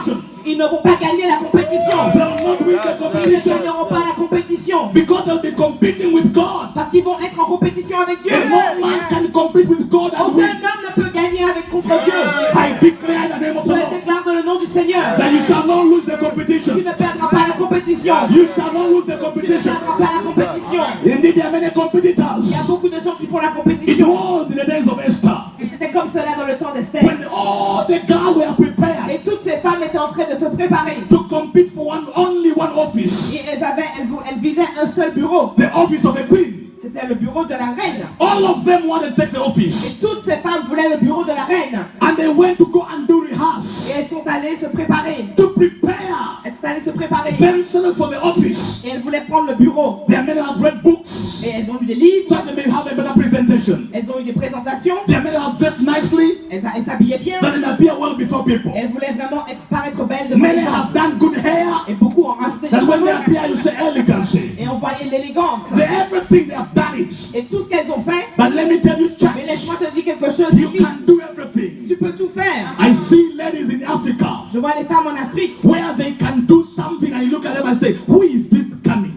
ils ne vont pas gagner la compétition. Ils ne gagneront pas la compétition. Because they'll be competing with God. Parce qu'ils vont être en compétition avec Dieu. And no man can compete with God and Aucun win. homme ne peut gagner contre Dieu. I declare in the name of Je the le Lord déclare dans le nom du Seigneur. that you shall not lose the Tu competition. ne perdras pas la compétition. You shall not lose the Tu ne competition. perdras pas la compétition. Indeed, there are many Il y a competitors. beaucoup de gens qui font la It compétition. was in the days of Esther Et c'était comme cela dans le temps d'Esther. when all the girls were prepared Et toutes ces femmes étaient en train de se préparer. to compete for only one office, Et elles visaient un seul bureau. the office of a queen. C'était le bureau de la reine. All of them wanted to take the office, Et toutes ces femmes voulaient le bureau de la reine. and they went to go and do rehearse Et elles sont allées se préparer. to prepare Elles sont allées se préparer. themselves for the office. Et elles voulaient prendre le bureau. There are many have read books, Et elles ont lu des livres. so they may have a better presentation. Elles ont eu des présentations. There are many have dressed nicely, Elles s'habillaient bien. that they may appear well before people. Elles voulaient vraiment paraître belles devant Many les gens. have done good hair, Et beaucoup ont rajouté des that when they cheveux. appear, you say elegancy. Et on voyait l'élégance. Everything they have done it. Et tout ce qu'elles ont fait. But let me tell you, Mais church, laisse-moi te dire quelque chose. you Église. can do everything. Tu peux tout faire. I see ladies in Africa Je vois les femmes en Afrique. where they can do something and you look at them and say, who is this coming?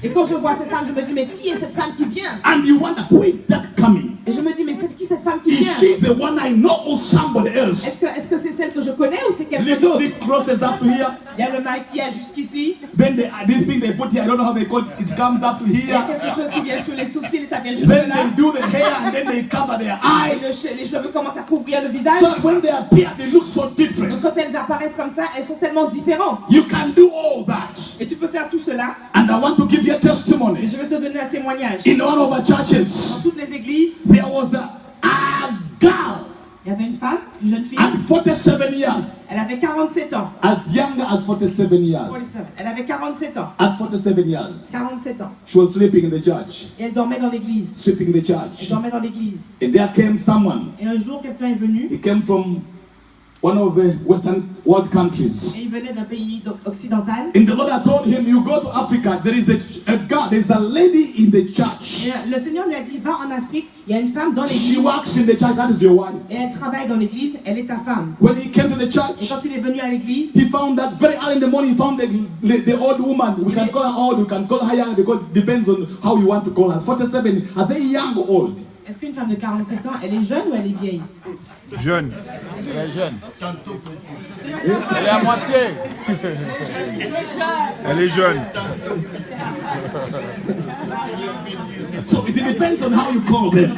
Et quand je vois cette femme, je me dis, mais qui est cette femme qui vient? And you wonder, who is that coming? Et je me dis, mais c'est qui cette femme qui Is vient? she the one I know or somebody else? Est-ce que c'est celle que je connais ou c'est quelqu'un d'autre? Lipstick crosses up to here. Il y a le maquillage jusqu'ici. Then this thing they put here, I don't know how they call it, it comes up to Il y a here. quelque chose qui vient sur les sourcils, ça vient juste Then là. they do the hair and then they cover their Et eyes. les cheveux commencent à couvrir le visage. So when they appear, they look so Donc different. quand elles apparaissent comme ça, elles sont tellement différentes. You can do all that. Et tu peux faire tout cela. And I want to give you a Et testimony. je vais te donner un témoignage. In one of our churches, Dans toutes les églises, there was a girl il y avait une femme, une jeune fille. at 47 years, Elle avait 47 ans. as young as 47 years, Elle avait 47 ans. at 47 years, 47 ans. she was sleeping in the church, Et elle dormait dans l'église. sleeping in the Elle church. dormait dans l'église. And there came someone. Et un jour, quelqu'un est venu. He came from one of the Western world countries. Et il venait d'un pays occidental. And the Lord had told him, you go to Africa, there is a girl, there is a lady in the church. Et le Seigneur lui a dit, va en Afrique, il y a une femme dans She l'église. works in the church, that is your wife. Et elle travaille dans l'église, elle est ta femme. When he came to the Et church, quand il est venu à l'église, he found that very early in the morning, he found the old woman. We can call her old, we can call her young, because it depends on how you want to call her. 47, are they young or old? est-ce qu'une femme de 47 ans, elle est jeune ou elle est vieille? Jeune. Elle est jeune. Elle est à moitié. Elle est jeune. So it depends on how you call them.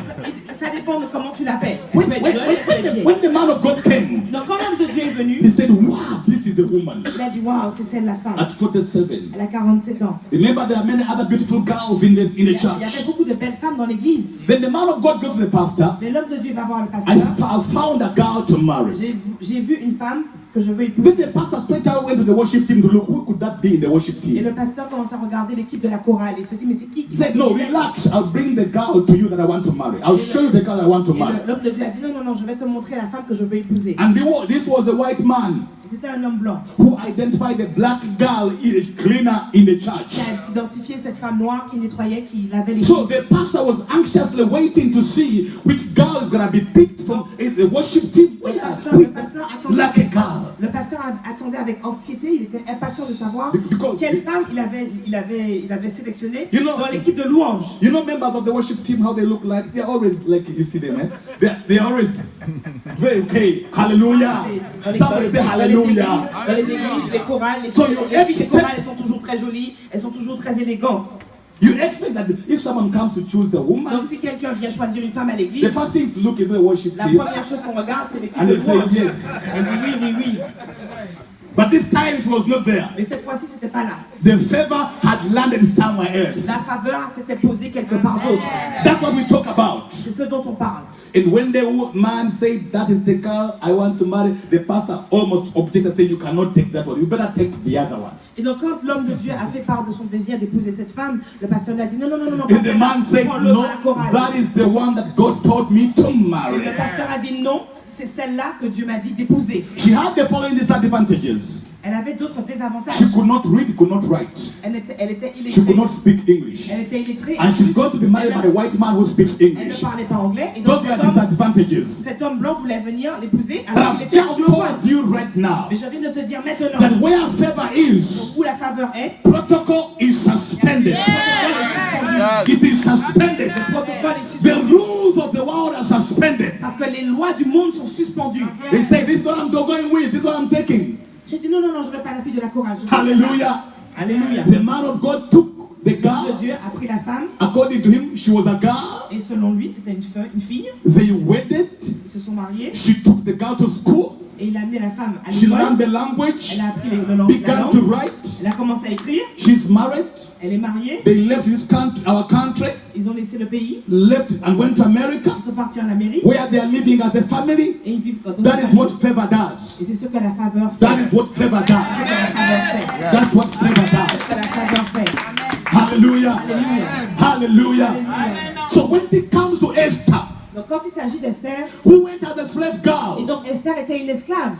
Ça dépend de comment tu l'appelles. Elle When, peut être when, jeune, elle peut être vieille. when the man of God came, Donc quand l'homme de Dieu est venu, he said, wow, this is the woman. il a dit, waouh, c'est celle la femme. At 47. Elle a 47 ans. Remember, there are many other beautiful girls in the Il y avait church. beaucoup de belles femmes dans l'église. Then the man of God goes to the pastor. Mais l'homme de Dieu va voir le I pasteur. found a girl to marry. J'ai vu une femme que je veux épouser. Then the pastor straight away went to the worship team to look who could that be in the worship Et team. le pasteur commence à regarder l'équipe de la chorale. Il se dit, mais c'est qui He said, no, relax. I'll bring the girl to you that I want to marry. I'll show you the girl I want to Et marry. l'homme de Dieu a dit, non, non, non, je vais te montrer la femme que je veux épouser. And this was a white man Et c'était un homme blanc who identified the black girl cleaner in the qui church. a identifié cette femme noire qui nettoyait, qui lavait les So pieds. the pastor was anxiously waiting to see which girl is going to be picked from the worship team. Le pasteur attendait, Like a girl. le pasteur attendait avec anxiété, il était impatient de savoir Because- quelle femme il avait sélectionné You know- dans l'équipe de louanges. You know members of the worship team, how they look like? They're always like, you see them, eh? They're always very okay. Hallelujah. Somebody say hallelujah. Dans les églises, les chorales, les So filles, you les filles des expect- chorales, elles sont toujours très jolies, elles sont toujours très élégantes. You expect that if someone comes to choose a Donc woman, si quelqu'un vient choisir une femme à the l'église, first thing to look into the worship la team, première chose qu'on regarde, c'est l'équipe and de they say louanges. yes. On dit oui, oui, oui. But this time it was not there. Mais cette fois-ci, c'était pas là. The favor had landed somewhere else. La faveur s'était posée quelque part d'autre. That's what we talk about. C'est ce dont on parle. And when the man said, that is the girl I want to marry, the pastor almost objected, saying, you cannot take that one. You better take the other one. Et donc quand l'homme de Dieu a fait part de son désir d'épouser cette femme, le pasteur lui a dit non, non, non, non, non, pas And the celle-là. man said, Prends l'autre no, à la chorale. that is the one that God told me to Et marry. le pasteur a dit non, c'est celle-là que Dieu m'a dit d'épouser. She had the following disadvantages. Elle avait d'autres désavantages. She could not read, could not write. Elle était She could illettrée. not speak English. Elle était illettrée. And she's going to be married elle, by a white man who speaks elle ne English. parlait pas anglais. Et donc Those were disadvantages. cet homme blanc voulait venir l'épouser But alors qu'il I've était just anglophone. told you right now Mais je viens de te dire maintenant that where favor is, où la faveur est. protocol is suspended. It is suspended. Le protocole est The suspendu. rules of the world are suspended. Parce que les lois du monde sont suspendues. They say, this is what I'm going with, this is what I'm taking. J'ai dit non, non, non, je ne veux pas la fille de la courage. Hallelujah. Alléluia. The man of God took the L'homme girl. de Dieu a pris la femme According to him, she was a girl. et selon lui, c'était une fille. They wedded. Ils se sont mariés She took the girl to school. et il a amené la femme à She l'école. learned the language. Elle a appris la langue. Began to write. Elle a commencé à écrire. She's married. Elle est mariée. They left this country, our country, Ils ont laissé le pays. left and went to America, Ils sont partis en Amérique where they are living as a family. et ils vivent dans une That is famille. what favor does. Et c'est ce que la faveur fait. That is what favor C'est ce does. que la faveur fait. That's what favor C'est does. ce que la faveur fait. Hallelujah. Alléluia. Hallelujah. Alléluia. So when it comes to Esther, Donc quand il s'agit d'Esther, who went as a slave et girl, donc Esther était une esclave.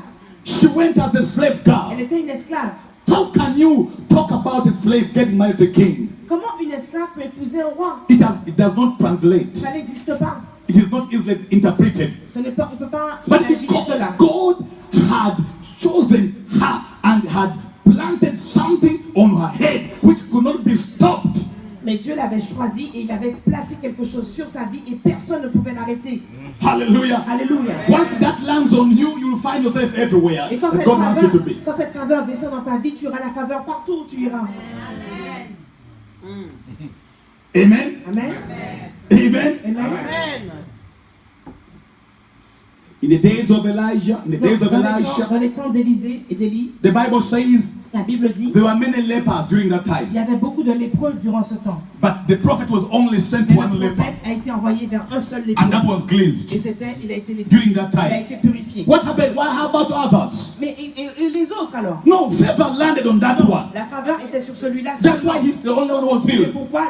she went as a slave Elle girl. était une esclave. How can you talk about a slave getting married to a king? Comment une esclave peut épouser un roi? It does not translate. Ça n'existe pas. It is not easily interpreted. On ne peut pas But imaginer because cela. God had chosen her and had planted something on her head which could not be stopped, Mais Dieu l'avait choisi et il avait placé quelque chose sur sa vie et personne ne pouvait l'arrêter. hallelujah. Alléluia. Once that lands on you, you'll find yourself everywhere Et quand that cette, God wants you to be. faveur descend dans ta vie, tu auras la faveur partout où tu iras. Amen. Amen. Amen. Amen. In the days of Elijah, in the days of Elisha, Dans les temps d'Élisée et d'Élie, the Bible says la Bible dit there were many lepers during that il time. y avait beaucoup de lépreux durant ce temps. But the prophet was only sent Et one le leper, prophète a été envoyé vers un seul and lépreux. that was Et cleansed il a été lépreux. during that Il a time. été purifié. What happened? How about others? Mais et les autres alors? No, favor landed on that one. La faveur était sur celui-là That's seulement. why he's the only one who was C'est healed. pourquoi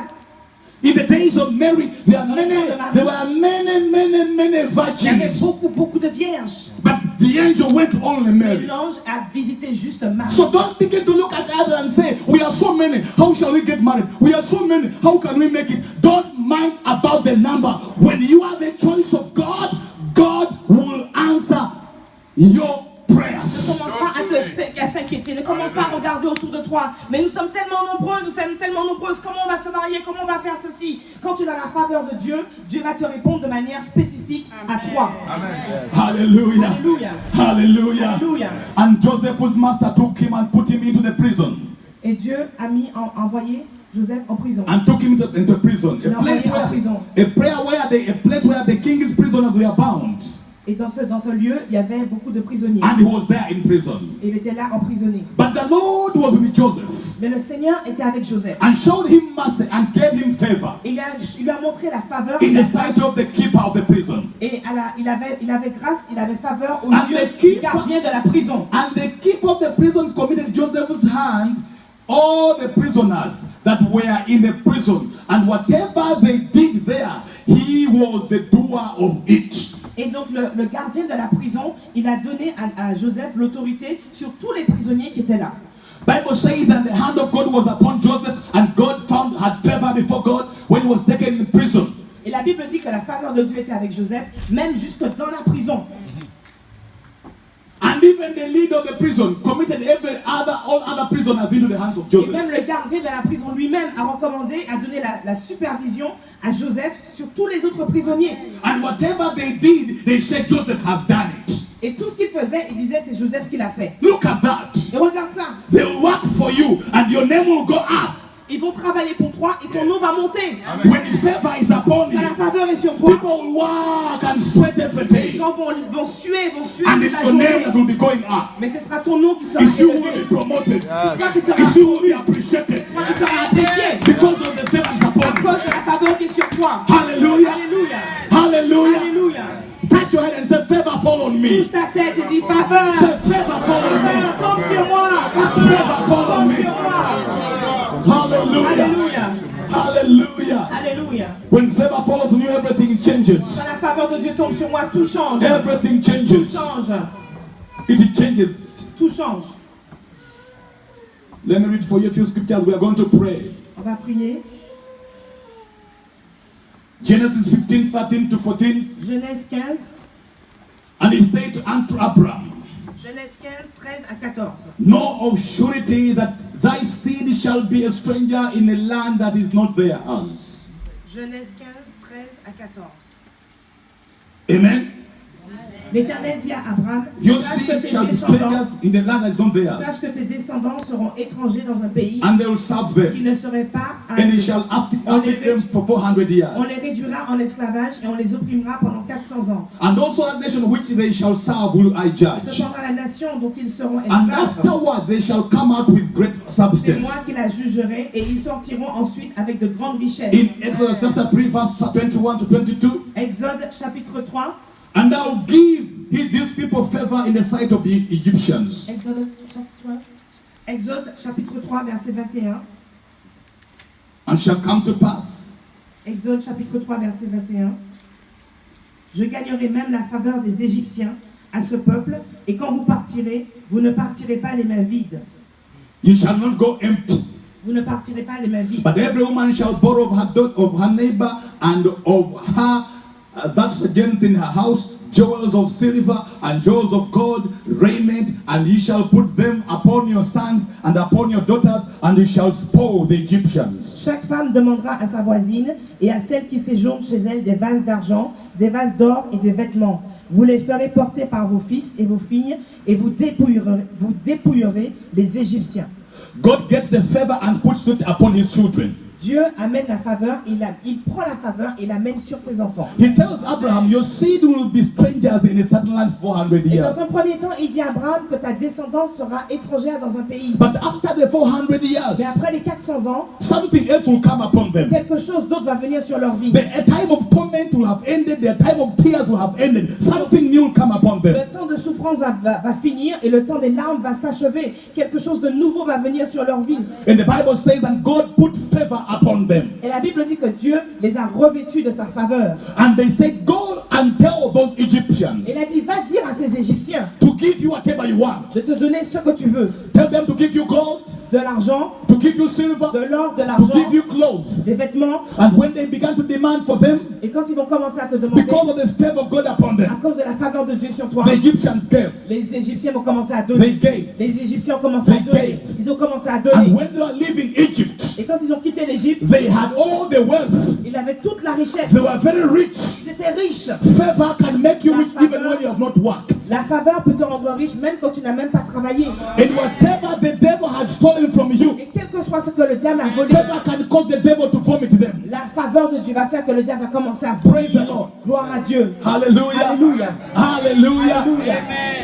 In the days of Mary, there were many il y avait virgins. beaucoup de vierges. But the angel went to only Et Mary. l'ange a visité juste Marie. So don't begin to look at others and say, we are so many, how shall we get married? We are so many, how can we make it? Don't mind about the number. When you are the choice of God, God will answer your Ne prayers. commence pas à s'inquiéter, ne commence pas à regarder autour de toi. Mais nous sommes tellement nombreuses. Comment on va se marier? Comment on va faire ceci? Quand tu as la faveur de Dieu, Dieu va te répondre de manière spécifique à toi. Hallelujah. Alléluia. Hallelujah. Alléluia. And Joseph's master took him and put him into the prison. Et Dieu a envoyé Joseph en prison. And took him into prison. Il l'a envoyé en prison. A place where the king's prisoners were bound. Et dans ce lieu, il y avait beaucoup de prisonniers. And he was there in prison. Et il était là emprisonné. But the Lord was with Joseph Mais le Seigneur était avec Joseph. and showed him mercy and gave him favor Il lui a montré la faveur in et la the sight grâce. of the keeper of the prison. Et il avait grâce, il avait faveur aux And yeux the du keeper- gardien de la prison. And the keeper of the prison committed Joseph's hand all the prisoners that were in the prison. And whatever they did there, he was the doer of it. Et donc le gardien de la prison, il a donné à Joseph l'autorité sur tous les prisonniers qui étaient là. Bible says that the hand of God was upon Joseph and God had favor before God when he was taken in prison. Et la Bible dit que la faveur de Dieu était avec Joseph, même jusque dans la prison. And even the leader of the prison committed all other prisoners into the hands of Et Joseph. même le gardien de la prison lui-même a recommandé, a donné la supervision à Joseph sur tous les autres prisonniers. And whatever they did, they said Joseph has done it. Et tout ce qu'il faisait, il disait c'est Joseph qui l'a fait. Look at that. Et regarde ça, They'll work for you and your name will go up. ils vont travailler pour toi et ton nom va monter. When the favor is upon Quand you, la faveur est sur toi, people will work and sweat every les day. gens vont suer And toute it's la your journée. name that will be going up. Mais ce sera ton nom qui sera It's you who will élevé. be promoted. C'est toi qui seras It's you who will be appreciated. toi qui seras apprécié Because of the favor is à upon you. cause de la faveur qui est sur toi. Hallelujah. Alléluia. Hallelujah. Alléluia. Touch your head and say, favor fall on me. Touche ta tête et dis faveur. Say, favor fall on me. Faveur, tombe sur moi. Faveur, tombe sur moi. Hallelujah. Alléluia. Hallelujah. Alléluia. When favor falls on you, everything changes. Quand la faveur de Dieu tombe sur moi, tout change. Everything Tout changes. change. It changes. Tout change. Let me read for you a few scriptures. We are going to pray. On va prier. Genesis 15, 13 to 14. Genèse 15. And he said unto Abraham, Genèse 15, 13 à 14. know of surety that thy seed shall be a stranger in a land that is not theirs. Genèse 15, 13 à 14. Amen. L'Éternel dit à Abraham, Your sache seed que, shall tes be descendants, strangers in the land that is not theirs, sache que tes descendants seront étrangers dans un pays and they will serve qui them, ne serait pas à and they eux. shall afflict them for 400 On years. les réduira en esclavage et on les opprimera pendant 400 ans. And also that nation which they shall serve will I judge. Cependant, la nation dont ils seront And esclaves, afterward they shall come out with great c'est substance. moi qui la jugerai et ils sortiront ensuite avec de grandes richesses. In Exodus chapter 3, verse 21 to 22, Exode chapitre 3. and I will give these people favor in the sight of the Egyptians. Exode chapitre 3, verset 21. And shall come to pass Exode chapitre 3, verset 21. Je gagnerai même la faveur des Égyptiens à ce peuple, et quand vous partirez, vous ne partirez pas les mains vides. you shall not go empty, Vous ne partirez pas les mains vides. but every woman shall borrow of her neighbor and of her that sojourneth in her house jewels of silver and jewels of gold, raiment, and ye shall put them upon your sons and upon your daughters, and ye shall spoil the Egyptians. Chaque femme demandera à sa voisine et à celle qui séjourne chez elle des vases d'argent, des vases d'or et des vêtements. Vous les ferez porter par vos fils et vos filles, et vous dépouillerez les Égyptiens. God gets the favor and puts it upon his children. Dieu amène la faveur, il prend la faveur et l'amène sur ses enfants. He tells Abraham, your seed will be strangers in a certain land 400 Et years. dans un premier temps, il dit à Abraham que ta descendance sera étrangère dans un pays. But after the 400 Mais years, après les 400 ans, something else will come upon them. quelque chose d'autre va venir sur leur vie. A time of torment will have ended, the time of tears will have ended. Something new will come upon them. Le temps de souffrance va finir et le temps des larmes va s'achever. Quelque chose de nouveau va venir sur leur vie. And the Bible says that God put favor upon them. Et la Bible dit que Dieu les a revêtus de sa faveur. And they say, go and tell those Egyptians Il a dit, va dire à ces Égyptiens to give you whatever you want. de te donner ce que tu veux. Tell them to give you gold, De l'argent, to give you silver, de l'or, de to l'argent, give you clothes. des vêtements. And when they began to demand for them, Et quand ils vont commencer à te demander, because of the favor of God upon à them, cause de la faveur de Dieu sur toi, the Egyptians gave. les Égyptiens vont commencer à They donner. gave. Les Égyptiens ont commencé à donner. Ils ont commencé à donner. And when they were leaving Egypt, Et quand ils ont quitté l'Égypte, they had all the wealth. ils avaient toute la richesse. They were very rich. Ils étaient riches. Favor can make you rich even when you have not worked. La faveur peut te rendre riche même quand tu n'as même pas travaillé. And whatever the devil had stolen from you, Et quel que soit ce que le diable a volé, favor can cause the devil to vomit them. la faveur de Dieu va faire que le diable va commencer à Praise the vomir. Lord. Gloire à Dieu. Hallelujah. Alléluia. Hallelujah. Alléluia.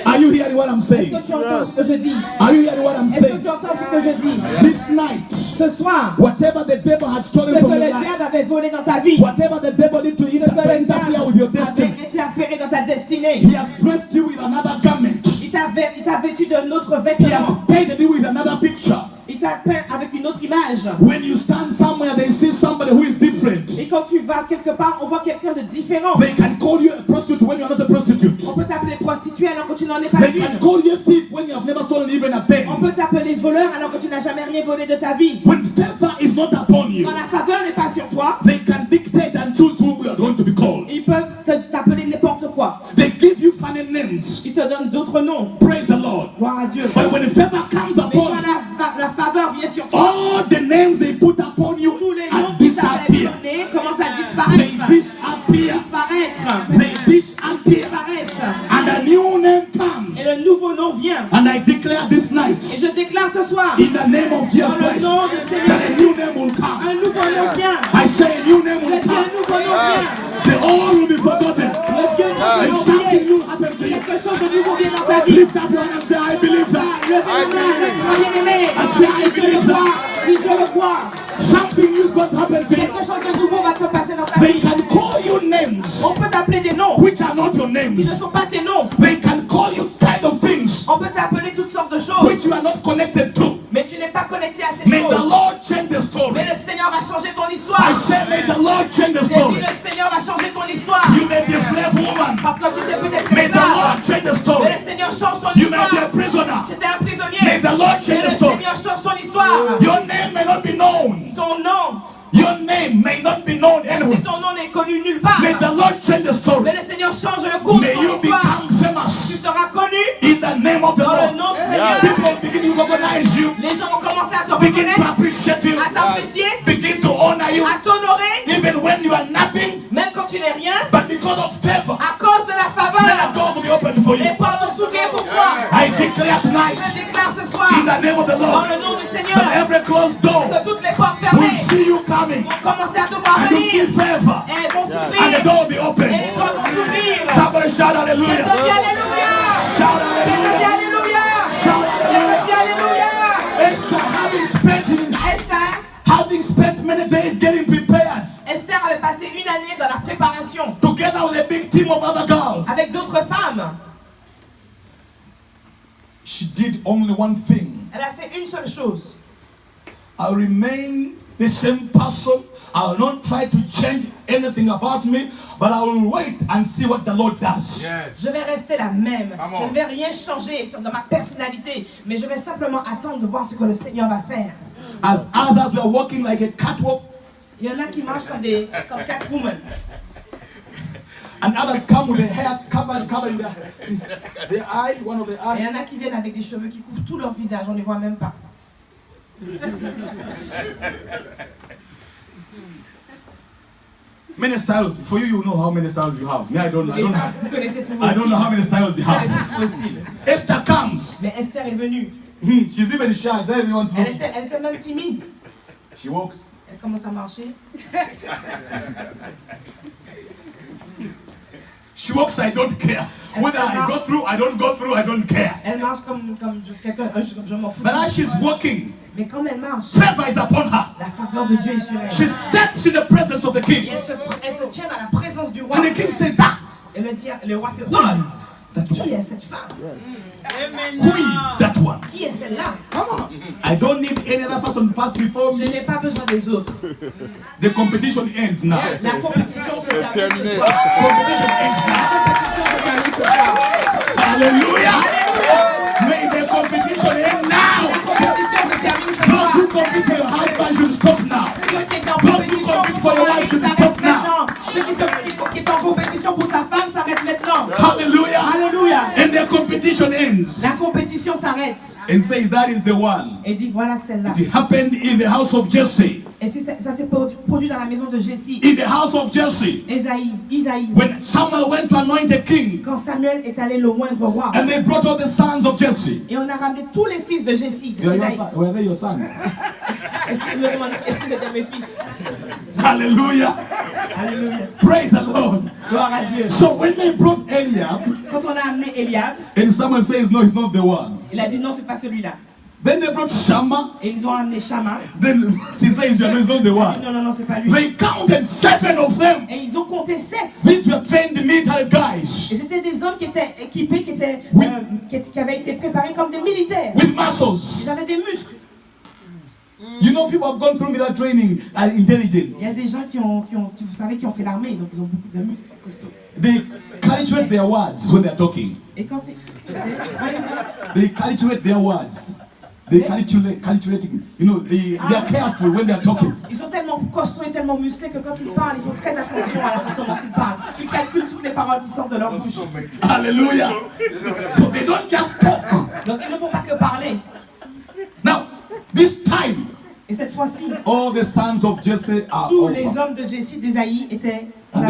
Are you hearing what I'm Est-ce saying? que tu entends ce que je dis? Are you hearing what I'm Est-ce que saying? tu entends ce que je dis? This night, Ce soir, whatever the devil had ce stolen que from le your life, diable avait volé dans ta vie, whatever the devil did to ce que le interfere with your diable destiny, avait interféré dans ta destinée, he has dressed you with another garment. il t'a vêtu d'un autre He vêtement, has painted you with another picture. il t'a peint avec une autre image. When you stand somewhere, they see somebody who is different. Et quand tu vas quelque part, on voit quelqu'un de différent. They can call you a prostitute when you are not a prostitute. On peut t'appeler prostituée alors que tu n'en es pas They une. can call you a thief when you have never stolen even a penny. On peut t'appeler voleur alors que tu n'as jamais rien volé de ta vie. When favor is not upon you, Quand la faveur n'est pas sur toi, they can dictate and choose who we are going to be called. ils peuvent t'appeler n'importe quoi. They give you funny names. Ils te donnent d'autres noms. Praise the Lord. Gloire à Dieu. But when the favor comes Mais upon quand you, la faveur vient sur toi, all the names they put upon you tous les noms and qui t'avaient disappear. donnés commencent à They disparaître. disappear. Disparaître. They disappear. Disparaissent. And a new name comes. Et le nouveau nom vient. And I declare this night, Et je déclare ce soir, in the name of Jesus dans le Christ, nom du Seigneur that a Jésus, new name will come. un nouveau nom vient. I say a new name Je will dis un come. nouveau nom vient. The old will be forgotten. Le vieux nom And sera something oublié. new happen to you. Quelque chose de nouveau vient dans ta vie. Lift up your hand and say, I believe that. Levez la main, lève-toi bien-aimé. I say, I Dis je le believe crois. that. Dis je le crois. Something new is going to happen to you. Quelque chose de nouveau va se passer dans ta They vie. can call you names On peut t'appeler des noms which are not your qui names. ne sont pas tes noms. They can call you kind of things On peut t'appeler toutes sortes de choses. which you are not connected to. Mais tu n'es pas connecté à ces May the choses. Lord change the story. Mais le Seigneur va changer ton I histoire. say, may the Lord change the J'ai dit story. le Seigneur va changer ton histoire. You may be a slave woman. Parce que tu t'es peut-être May the esclave. Lord change the story. Mais le Seigneur change ton You may be a histoire. prisoner. Tu étais un May prisonnier. the Lord Mais change le the story. Seigneur change ton histoire. for you. Les portes vont s'ouvrir pour toi. I declare tonight, Je déclare ce soir, in the name of the dans Lord, le nom du that Seigneur, every closed door que toutes les portes will fermées see you coming, vont commencer à te voir and you venir. feel favor, Et elles vont and the s'ouvrir. door will be Et open. les portes vont s'ouvrir. Somebody shout Quelqu'un hallelujah. dit Alléluia. Shout Quelqu'un dit hallelujah. Alléluia. Shout Quelqu'un dit hallelujah. Alléluia. Esther having spent many days getting prepared, Esther avait passé une année dans la préparation together with a big team of other girls. avec d'autres femmes. She did only one thing. Elle a fait une seule chose. I'll remain the same person. I'll not try to change anything about me, but I will wait and see what the Lord does. Je vais rester la même. Je ne vais rien changer dans ma personnalité, mais je vais simplement attendre de voir ce que le Seigneur va faire. As others were walking like a catwalk, Il y en a qui marchent comme Catwoman. and others come with their hair covered their eye, one of the Et eyes. il y en a qui viennent avec des cheveux qui couvrent tout leur visage, on ne les voit même pas. Many styles. For you, you know how many styles you have. Me, I don't. I Les don't femmes, have. vous connaissez tous vos I don't know styles. how many styles you Vous connaissez have. tous vos styles. Esther comes. Mais Esther est venue. She's even shy. She doesn't want to Elle look. était même timide. She walks. Elle commence à marcher. She walks. I don't care. Whether I go through, I don't go through. I don't care. Elle marche comme je m'en fous. But as she's walking, Mais comme elle marche, favor is upon her. la faveur de Dieu est sur elle. She steps in the presence of the Et king. elle se tient dans la présence du roi. And the king says, ah, Et le roi fait who quoi? is that Qui one? est cette femme? Who is that one? Qui est celle-là? I don't need any other person to pass before Je me. n'ai pas besoin des autres. The competition ends now. La compétition se termine ce terminé. soir. Competition ends La now. compétition se termine ce soir. Hallelujah. May the competition end now. La compétition se termine ce Those soir. who compete for your husband should stop now. Ceux qui étaient en Those who compétition compete pour for ton your mari wife should s'arrêtent stop now. maintenant. Ceux qui étaient en compétition pour ta femme s'arrêtent maintenant. Hallelujah. Alléluia. And the competition ends. La compétition s'arrête. And say that is the one. Et dit voilà celle-là. It happened in the house of Jesse. Et ça s'est produit dans la maison de Jessie. In the house of Jesse. Isaïe. When Samuel went to anoint a king. Quand Samuel est allé le moindre roi. And they brought all the sons of Jesse. Et on a ramené tous les fils de Jessie. Were they your sons? Est-ce que c'était mes fils? Hallelujah. Alléluia. Praise the Lord. Gloire à Dieu. So when they brought Eliab, Quand on a amené Eliab, and Samuel says, no, it's not the one. il a dit non, c'est pas celui-là. Then they brought Shammah. Et ils ont amené Shammah. Then she says, no, it's not the one. Non, c'est pas lui. They counted 7 of them. Et ils ont compté 7. These were trained military guys Et c'était des hommes qui étaient équipés, qui avaient été préparés comme des militaires. with Ils muscles. avaient des muscles. You know, people have gone through military training, are intelligent. Il y a des gens vous savez, qui ont fait l'armée, donc ils ont beaucoup de muscles, ils sont costauds. They calculate their words when they're talking. Et quand ils... They calculate their words. They calculating. You know, they are careful when they're talking. Ils sont tellement costauds et tellement musclés que quand ils parlent, ils font très attention à la façon dont ils parlent. Ils calculent toutes les paroles qui sortent de leur bouche. Hallelujah. So they don't just talk. Donc ils ne font pas que parler. Now, this time, Et cette fois-ci, all the sons of Jesse are tous over. les hommes de Jessie d'Ésaïe étaient... And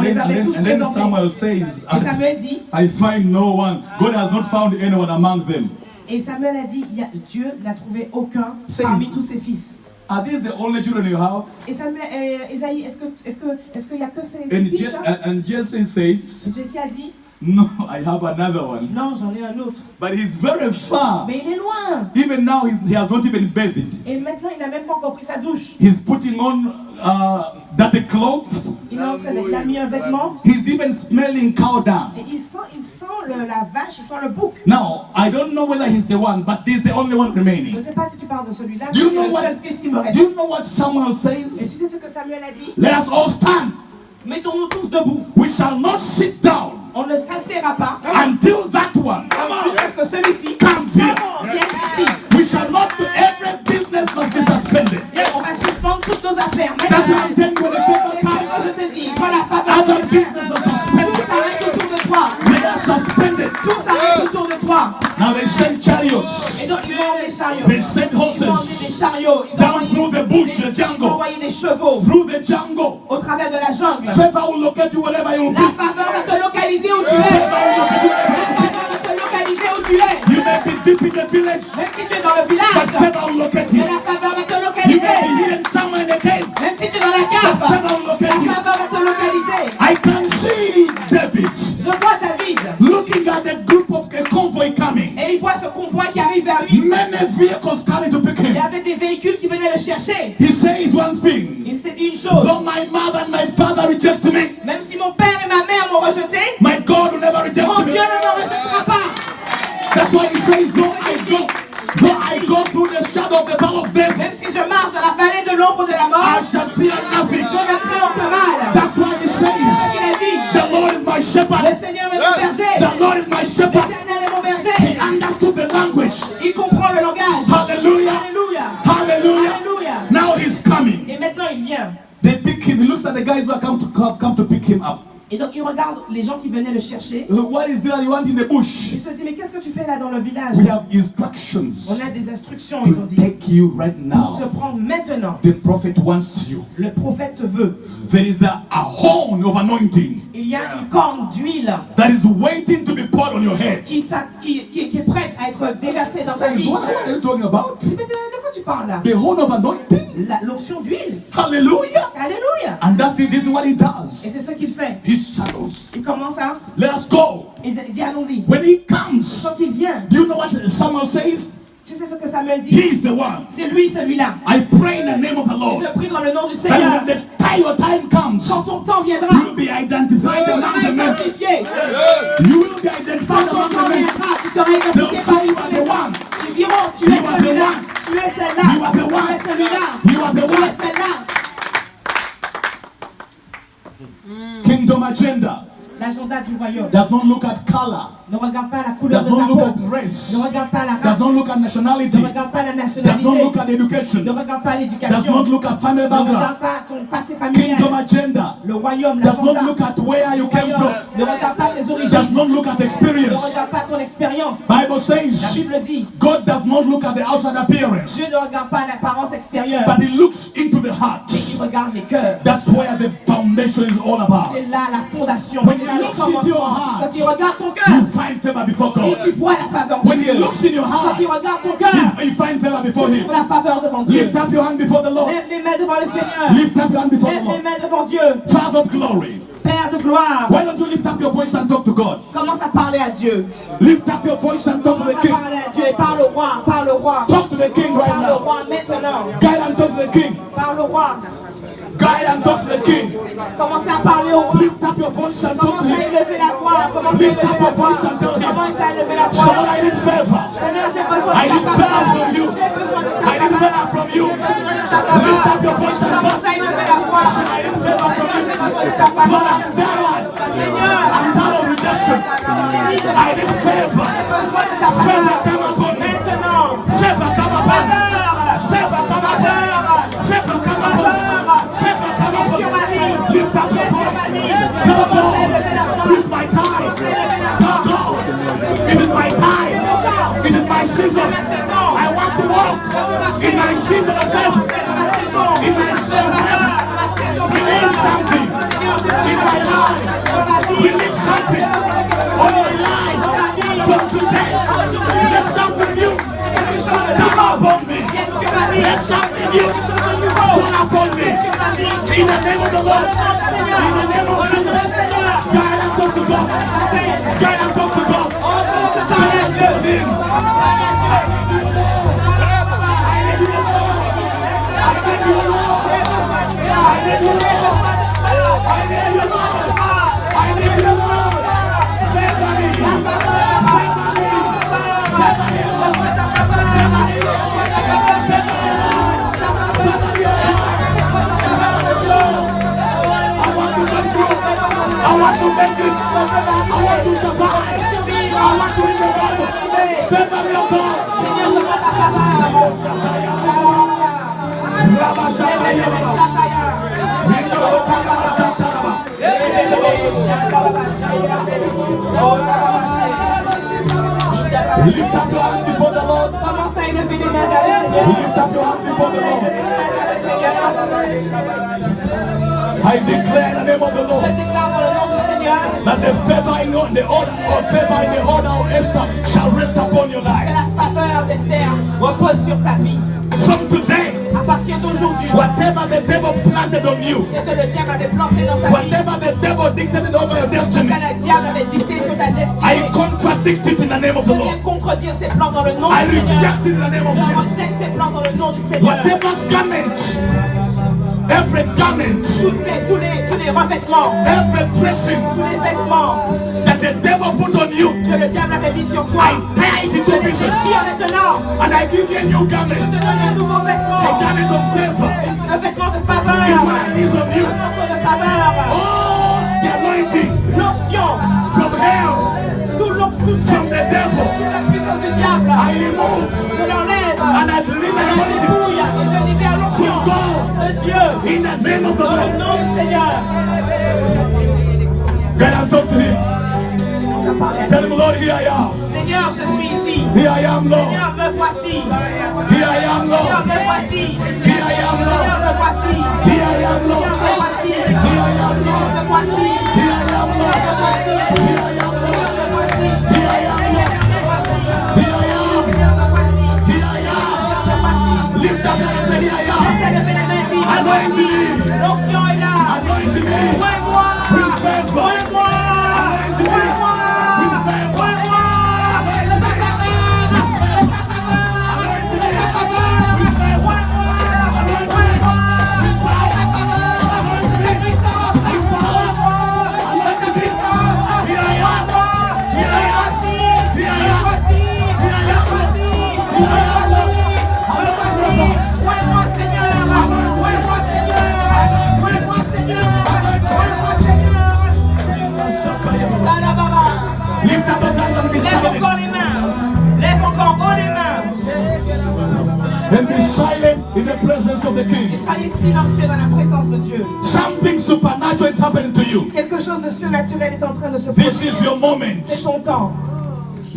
les avait tous then présentés. Samuel says, Et Samuel dit, I find no one. God has not found anyone among them. et Samuel a dit, Dieu n'a trouvé aucun C'est- parmi tous ses fils. Are these the only children you have? Et Samuel, Ésaïe, est-ce qu'il n'y a que ces And, fils là? and Jesse says, Jessie a dit, no, I have another one. non, j'en ai un autre. But he's very far. Mais il est loin. Even now, he has not even bathed. Et maintenant, il n'a même pas encore pris sa douche. He's putting on dirty clothes. Il a mis un vêtement. He's even smelling cow dung. Et il sent la vache, il sent le bouc. Now, I don't know whether he's the one, but he's the only one Je ne remaining. sais pas si tu parles de celui-là, Do mais you c'est know le what? seul fils qui me Do reste. you know what Samuel Et tu says? sais ce que Samuel a dit? Let us all stand. Mettons-nous tous debout. We shall not sit down On ne s'assiera pas until that one jusqu'à ce que celui-ci comes here. vienne ici. We shall not do every business must be suspended. On va suspendre toutes nos affaires. That's what I'm Maintenant, telling you when the paper c'est ce que comes. je te dis. Quand la faveur Other de Dieu, business are tout suspended. s'arrête autour de toi. They are suspended. Tout s'arrête autour de toi. Now Now they sent chariots. Et donc ils ont envoyé des chariots. They sent Ils ont envoyé horses des chariots. Ils ont down envoyé, through the bush, the ils ont jungle, envoyé des chevaux through the jungle. au travers de la jungle. Favor will locate you wherever you will La be. faveur va te localiser où tu es. Favor will locate you wherever La faveur va te localiser où tu es. you may be deep in the village, Même si tu es dans le but village, favor will locate mais you. la faveur va te You may localiser. be hidden somewhere in the cave, Même si tu es dans la but cave, favor will la locate you. faveur va te localiser. I can see David Je vois David looking at the group of a convoy coming. et il voit ce convoi qui arrive vers lui. Many vehicles coming to pick Il y him. avait des véhicules qui venaient le chercher. He says one thing. Il s'est dit une chose. Though my mother and my father reject me, Même si mon père et ma mère m'ont rejeté, my God will never reject mon me. Dieu ne me rejettera pas. That's why he says, though I go through the shadow of the valley of death, Même si je marche dans la vallée de l'ombre de la I mort, shall fear nothing. je ne crains aucun mal. That's why he says, Il a dit, the Lord is my le shepherd. Seigneur est mon berger. The Lord is my shepherd. L'Éternel est mon He berger. understood the language. Il comprend le langage. Hallelujah. Alléluia. Hallelujah. Alléluia. Now he's coming. Et maintenant il vient. They pick him. He looks at the guys who have come to pick him up. Et donc il regarde les gens qui venaient le chercher. What is there you want in the bush? Il se dit, mais qu'est-ce que tu fais là dans le village? We have instructions On a des instructions, ils ont to dit. take you right Pour te now. prendre maintenant. The prophet wants you. Le prophète te veut. There is a horn of anointing Il y a une corne d'huile that is waiting to be poured on your head. qui est prête à être déversée dans ta Says, vie. what are you talking about? Mais de quoi tu parles là? The horn of anointing? L'onction d'huile. Hallelujah. Alléluia. And that's it. This is what he Et does. c'est ce qu'il fait. He shadows. Il commence à... Let us go. Il dit allons-y. When he comes, Quand il vient, do you know what Samuel says? tu sais ce que Samuel dit? He is the one. C'est lui celui-là. I pray in the name of the Lord Je prie dans le nom du that Seigneur. when your time comes, Quand ton temps viendra, you will be identified tu among seras the men. identifié. You will be Quand identified ton among temps the men. viendra, tu seras identifié par les hommes. Ils diront, tu es You are the celui-là. one. Tu es celle-là. You are the Tu one. es celui-là. You are the Tu es one. celle-là. Kingdom agenda L'agenda du royaume. does not look at color, Ne regarde pas la couleur does de ta not look peau. at race, Ne regarde pas la does race. not look at nationality, Ne regarde pas la does not nationalité. look at education, Ne regarde pas does l'éducation. not look at family Ne background. regarde pas ton passé familial. Kingdom agenda Le royaume, does not l'agenda. look at where you Le came royaume. from, Ne regarde pas tes does origines. not look at Ne experience. regarde pas ton expérience. Bible La says Bible dit, God does not look at the outside appearance, Dieu ne regarde pas l'apparence extérieure, but He looks into the heart. mais il regarde les cœurs. That's where the foundation is all about. C'est là la fondation. When C'est là he le looks into your commencement. heart, Quand il regarde ton You cœur, find favor before et God. tu vois la faveur de When He Dieu. looks in your Quand heart, il regarde ton cœur, you find favor before tu Him. trouves la faveur devant Dieu. Lift up your hand before the Lord. Lève les mains devant le Seigneur. Lift up your hand before the Lève les Lord. mains devant Dieu. Father of glory. Père de gloire. Why don't you lift up your voice and talk to God? Commence à parler à Dieu. Lift up your voice and talk to Commence the à King. parler à Dieu et parle au roi. Parle au roi. Talk to the King right Parle au now. roi maintenant. Guide and talk to the King. Parle au roi. Guide and talk to the King. Commence à parler au roi. Lift up your voice and talk to Commence à Him. élever la voix. Commence à Lift élever up la your voix. voice and tell Him. Commence à élever la So voix. Lord, I need favor. Seigneur, j'ai besoin I de need ta favor faveur. from you. J'ai besoin de ta I need faveur. favor from you. J'ai besoin de ta Lift faveur. up your voice and Commence à élever la voix. I need favor from Seigneur, you. j'ai besoin de ta Lord, faveur. I'm tired. Seigneur, I'm tired of rejection. I need favor. j'ai besoin de ta Favor faveur. come upon me. Maintenant, Favor come upon me. faveur. Favor come upon me. Favor come upon me. Favor come Viens upon sur ma me. vie. Lift up Viens your sur ma voice. vie. Come Commence à élever la on. voix. It's my time. Commence à élever la voix. Go. It is my time. C'est mon temps. It is my season. C'est ma saison. I want to walk in my season of favor. Dans ma saison. In my season of favor. Dans la saison de Release something Seigneur, j'ai in besoin my de life. dans ma vie. Release something on my life from today. Let something new Quelque chose de come nouveau. upon me. Viens sur ma vie. Let something new Quelque chose de nouveau. fall upon me. Viens sur ma vie. In the name of the Lord. Au nom du Seigneur. In the name Au of nom du Jesus. Seigneur. Guide and talk to God. Guide and talk to God. On commence à parler à Dieu. Him. On commence à parler à Dieu. I want to make it. I want to survive. I want to live the Bible. Favor me, O God. Rabba Shataya. Lift up your hands before the Lord. Commence à élever les mains vers le Seigneur. Lift up your hands before the Lord. I declare in the name of the Je Lord déclare dans le nom du Seigneur that the favor in the order of Esther shall rest upon your que life. la faveur d'Esther repose sur ta vie. From today, À partir d'aujourd'hui, whatever the devil planted on you, ce que le diable avait planté dans ta vie, whatever the devil dictated over your ce que destiny, le diable avait dicté sur ta I destinée, contradict it in the name of je the Lord. viens contredire ces plans dans le nom I du Seigneur. reject it in the name of Je Jesus. rejette ces plans dans le nom du Seigneur. Whatever garment, every garment, Tous les revêtements, every dressing tous les vêtements that the devil put on you, que le diable avait mis sur toi, I tie it je into les pieces déchire maintenant. and I give you a new Je garment, te donne un nouveau a vêtement, garment of favor. un vêtement de Is faveur, what I need of you. un morceau de faveur, Oh, the anointing l'onction, from hell, toute from the devil, la puissance du diable. I remove Je l'enlève, and I je release la anointing dépouille et je libère l'onction from God de Dieu in the name of the dans le Lord. nom du Seigneur. Then I talk to him. Ça parle à Tell Dieu. him, Lord, here I am. Seigneur, je suis ici. Here I am, Lord. Seigneur, me voici. Here I am, Seigneur, Lord. me voici. Here I am, Seigneur, Lord. me voici. Here I am, Seigneur, Lord. me voici. Here I am, Seigneur, Lord. me voici. Here I am, Seigneur, Lord. me voici. Here I am, Seigneur, Lord. me voici. Here I am, Lord. Seigneur, me voici. Here I am. Seigneur, me voici. Here I am. Seigneur, me voici. Lift up your hands and say, here I am. Commence à lever les mains, dis, me voici. L'onction est là. Anointing me. Ouvre-moi. With favor. Ouvre-moi. Anointing me. Ouvre-moi. With favor. Ouvre-moi. De ta faveur. De ta faveur. De ta faveur. With favor. Ouvre-moi. Ouvre-moi. De ta faveur. De ta puissance. Ouvre-moi. De ta puissance. Ouvre-moi. Me voici. Me voici. Me voici. Me voici. Me voici. Ouvre-moi, Seigneur. Ouvre-moi, Seigneur. Ouvre-moi, Seigneur. Ouvre-moi, Seigneur. Salababa. Lift up those hands and be Lève silent. encore les mains. Lève encore haut les mains. And be silent in the presence of the King. Soyez silencieux dans la présence de Dieu. Something supernatural is happening to you. Quelque chose de surnaturel est en train de se This produire. is your moment. C'est ton temps.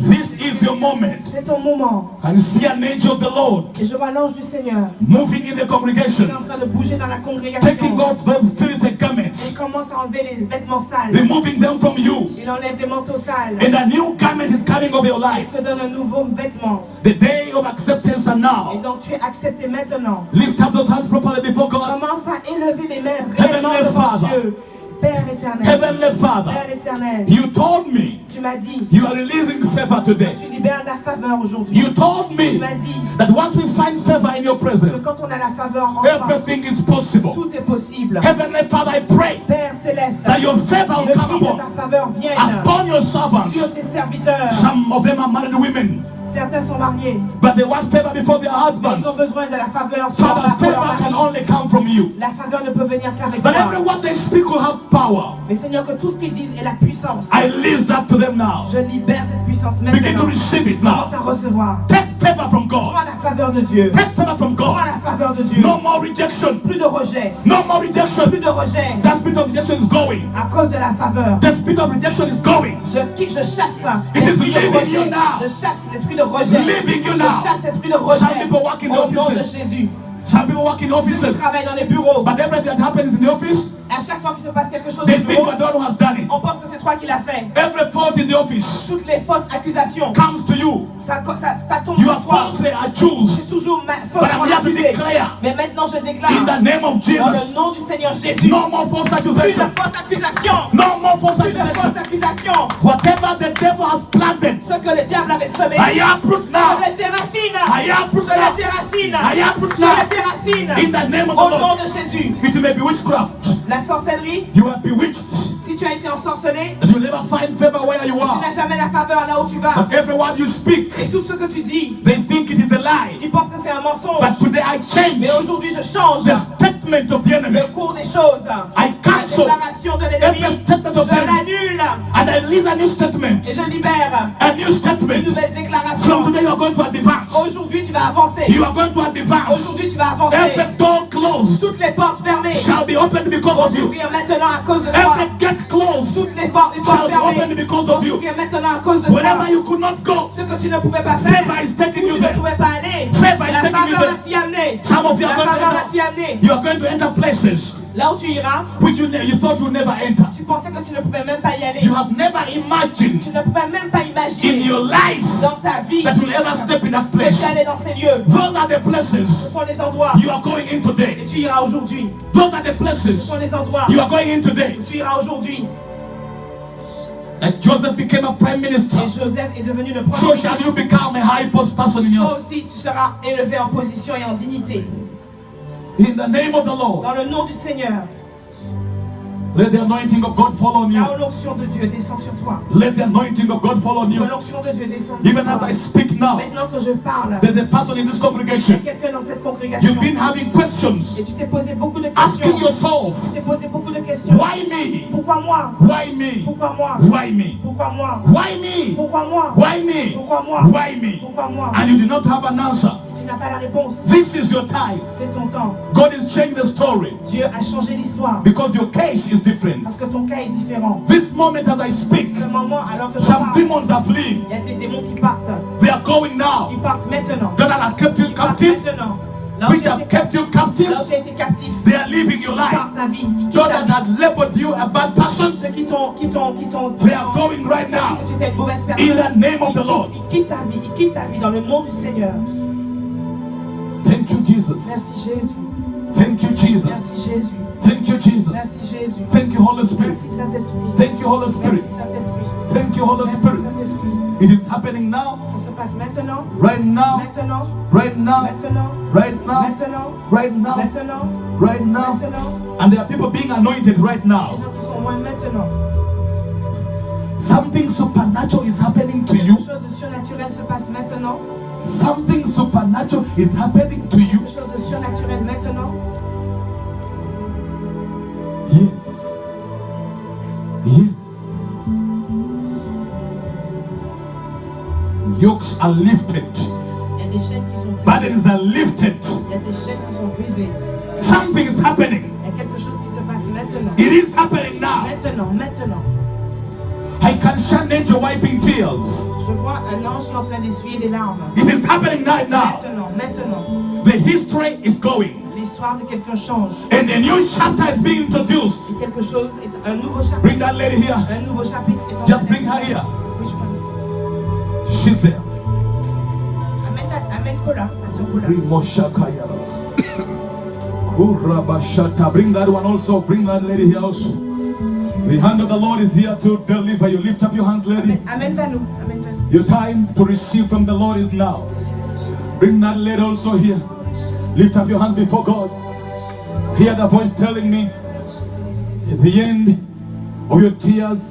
This is your moment. C'est ton moment. And see an angel of the Lord Et je vois l'ange du Seigneur moving in the qui est congregation, en train de bouger dans la taking congrégation. off those filthy Il garments, commence à enlever les vêtements sales. removing them from you. Il enlève les manteaux sales. And a new garment is coming over your Il life. te donne un nouveau vêtement. The day of acceptance are Et now. donc tu es accepté maintenant. Lift up those hands properly before God. Commence à élever les mains Heavenly réellement devant Father. Dieu. Père éternel. Heavenly Father, Père éternel. you told me Tu m'as dit, you are releasing favor today. tu libères la faveur aujourd'hui. You told Tu me m'as dit that once we find favor in your que presence, quand on a la faveur en toi, everything is possible. tout est possible. Heavenly Father, I pray Père céleste, that your favor je will come prie que upon, ta faveur vienne upon your servants. sur tes serviteurs. Some of them are married women, Certains sont mariés, but they want favor before their mais husbands. ils ont besoin de la faveur sur Father, leur favor can mari. only come from you. La faveur ne peut venir qu'avec But toi. every word they speak will have power. Mais Seigneur, que tout ce qu'ils disent est la puissance. I release that to them now. Je libère cette puissance Begin to maintenant. receive it Commence now. à recevoir. Take favor from God. Prends la faveur de Dieu. Take favor from Prends God. la faveur de Dieu. No more rejection. Plus de rejet. No more rejection. Plus de rejet. That spirit of rejection is going. À cause de la faveur. The spirit of rejection is going. Je chasse It is l'esprit de leaving you rejet. now. Je chasse l'esprit de rejet. Leaving you Je now. chasse l'esprit de Some rejet. people work in the Au nom de offices. Jésus. Some people work in Ceux qui offices. travaillent dans les bureaux, But everything that happens in the office, à chaque fois qu'il se passe quelque chose they au think bureau, you're the one who has done it. on pense que c'est toi qui l'as fait. Every fault in the office Toutes les fausses accusations, comes to you. ça tombe You sur are toi. falsely accused. C'est toujours But I'm faussement here to accusé. declare Mais maintenant je déclare, in the name of dans Jesus, le nom du Seigneur Jésus, no more false plus de accusation. fausses accusations. No more false Plus de fausses accusation. accusations. Whatever the devil has planted, Ce que le diable avait semé, I uproot je now. le déracine. I uproot Je le now. déracine. I uproot Je le now. déracine. In the name of Au the nom Lord. de Jésus. It may be witchcraft. La sorcellerie, You are bewitched. si tu as été ensorcelé, That you will never find favor where you tu are. n'as jamais la faveur là où tu vas. But every word you speak, Et tout ce que tu dis, they think it is a lie. ils pensent que c'est un mensonge. But today I change Mais aujourd'hui, je change the statement of the enemy. le cours des choses. I La cancel déclaration de l'ennemi, every statement of je the enemy. l'annule And I release a new statement. et je libère A new une statement. nouvelle From déclaration. today you are going to advance. Aujourd'hui, tu vas avancer. You are going to advance. Aujourd'hui, tu vas avancer. Every door closed Toutes les portes fermées shall be opened because vont of you. s'ouvrir maintenant à cause de toi. Every gate closed Toutes les portes shall be fermées opened remember because On of se you. souvient maintenant à cause de toi. Wherever you could not go, Ce que tu ne pouvais pas faire, favor is taking où you tu ne there. pouvais pas aller, Favor is la taking you faveur there. va t'y amener. Some of you La are going to faveur va enter. t'y amener. You are going to enter places Là où tu iras, which you thought you would never enter. tu pensais que tu ne pouvais même pas y aller. You have never imagined Tu ne pouvais même pas in imaginer your life dans ta vie that you'll ever step in that que place. tu allais dans ces lieux. Those are the Ce places sont les endroits you are going in où today. tu iras aujourd'hui. Those are the Ce places sont les endroits you are going in today. où tu iras aujourd'hui. And Joseph became a prime minister. Et Joseph est devenu le So premier shall ministre. you become a high post person in Toi your aussi, tu seras élevé en position et en dignité. in the name of the Lord. Dans le nom du Seigneur, Let the anointing of God fall on you. la l'onction de Dieu descend sur toi. Let the anointing of God fall on Que you. l'onction de Dieu descend sur Even toi. as I speak now, Maintenant que je parle, there's a person in this il y congregation. a quelqu'un dans cette congrégation You've been having et questions, tu t'es posé beaucoup de asking questions. yourself, Tu t'es posé beaucoup de questions. why me? Pourquoi moi? Why me? Pourquoi moi? Why me? Pourquoi moi? Why me? Pourquoi moi? Why me? Pourquoi moi? Why me? Pourquoi moi? And you did not have an answer. Tu n'as pas la réponse. This is your time. C'est ton temps. God is changing the story Dieu a changé l'histoire because your case is different. parce que ton cas est différent. This moment as I speak, Ce moment, alors que je some parle, demons are fleeing. il y a des démons qui partent. They are going now. Ils partent maintenant. God has kept you Ils partent captive, maintenant. Là où which tu as have été kept you là où captive. tu as été captif, They are living your ils life. partent sa vie. Ils quittent God ta that vie. had labeled you a bad person, Ceux qui t'ont they are going right now. que tu étais une mauvaise personne. In the name of the Lord. Ils quittent ta vie. Ils quittent ta vie dans le nom du Seigneur. Thank you, Jesus. Merci Jésus. Thank you, Jesus. Merci Jésus. Thank you, Jesus. Merci Jésus. Thank you, Holy Spirit. Merci Saint-Esprit. Thank you, Holy Merci Spirit. Saint-Esprit. Thank you, Holy Merci Spirit. Saint-Esprit. It is happening now, Ça se passe maintenant. right now, Maintenant. right now, Maintenant. right now, Maintenant. right now, Maintenant. right now. Maintenant. And there are people being anointed right Les now. gens qui sont loin maintenant. Something supernatural is happening to you. Quelque chose de surnaturel se passe maintenant. Something supernatural is happening to you. Quelque chose de surnaturel maintenant. Yes. Yes. Yokes are lifted. Il y a des chaînes qui sont brisées. Burdens are lifted. Il y a des chaînes qui sont brisées. Something is happening. Il y a quelque chose qui se passe maintenant. It is happening now. Maintenant, maintenant. I can see an angel wiping tears. Je vois un ange qui est en train d'essuyer les larmes. It is happening right now. Maintenant, maintenant. The history is going. L'histoire de quelqu'un change. And a new chapter is being introduced. Et quelque chose est un nouveau chapitre. Bring that lady here. Un nouveau chapitre est en Just train bring her here. Which one? She's there. Amène Kola, à ce Kola. Rimoshakaya. Kurabashata. Bring that one also. Bring that lady here also. The hand of the Lord is here to deliver you. Lift up your hands, lady. Amène vers nous. Amène vers nous. Your time to receive from the Lord is now. Bring that lady also here. Lift up your hands before God. Hear the voice telling me, the end of your tears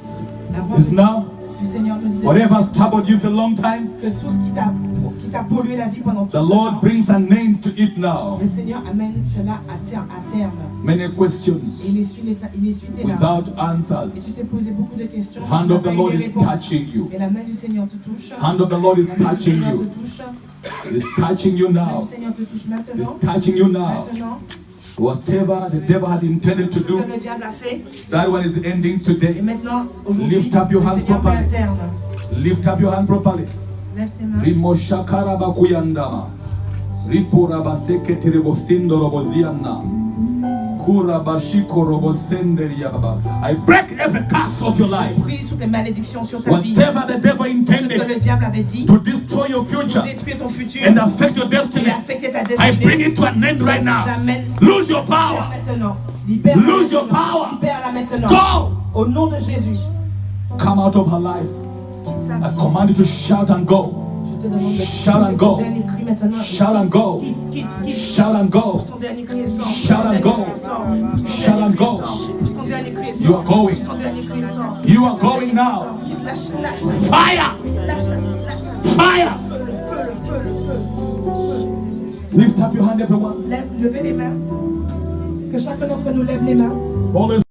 La voix is now. du Seigneur nous dit Whatever has troubled you for a long time, que tout ce qui t'a pollué la vie pendant tout the ce Lord temps, brings an end to it now. le Seigneur amène cela à terme. Many Et il questions essuie tes larmes. without Et tu answers. t'es posé beaucoup de questions. The hand tu n'as of the pas eu Lord les is réponses. touching you. Et la main du Seigneur te touche. Hand of the Lord is La main du touching Seigneur you. te touche. It's touching you La main now. du Seigneur te touche It's maintenant. touching you now. Maintenant. Whatever the devil had intended to Ce que do, le diable a fait. that one is ending Et today. maintenant, aujourd'hui, Lift up your le hands Seigneur met un properly. terme. Lift up your hand properly. Lève tes mains. Rimoshakara bakuyandama. Ripura basekete rebosindo roboziana. Kura bashiko robosenderiaba. I break every curse of your life. Brise toutes les malédictions sur ta vie. Whatever the devil Ce que intended le diable avait dit to destroy your pour future détruire ton futur and affect your et destiny, affecter ta I destinée. bring it to an end right now. J'amène Lose your power. maintenant. Libère-la Lose your maintenant. power. Libère-la maintenant. Go. Au nom de Jésus. Come out of her life. Quitte sa I vie. command you to shout and go. Je te demande de Shout and pousser go. ton dernier cri maintenant. Et Shout and go. Quitte. Shout and go. Pousse ton dernier cri et sors. Pousse Shout ton and dernier go. cri et sors. Pousse ton Shout dernier and cri et go. sors. Pousse ton dernier cri et sors. You are going. Pousse ton dernier cri et sors. You are going now. Quitte, lâche. Fire. Lâche. Fire. Feu, le feu. Lift up your hand, everyone. Levez les mains. Que chacun d'entre nous lève les mains. All is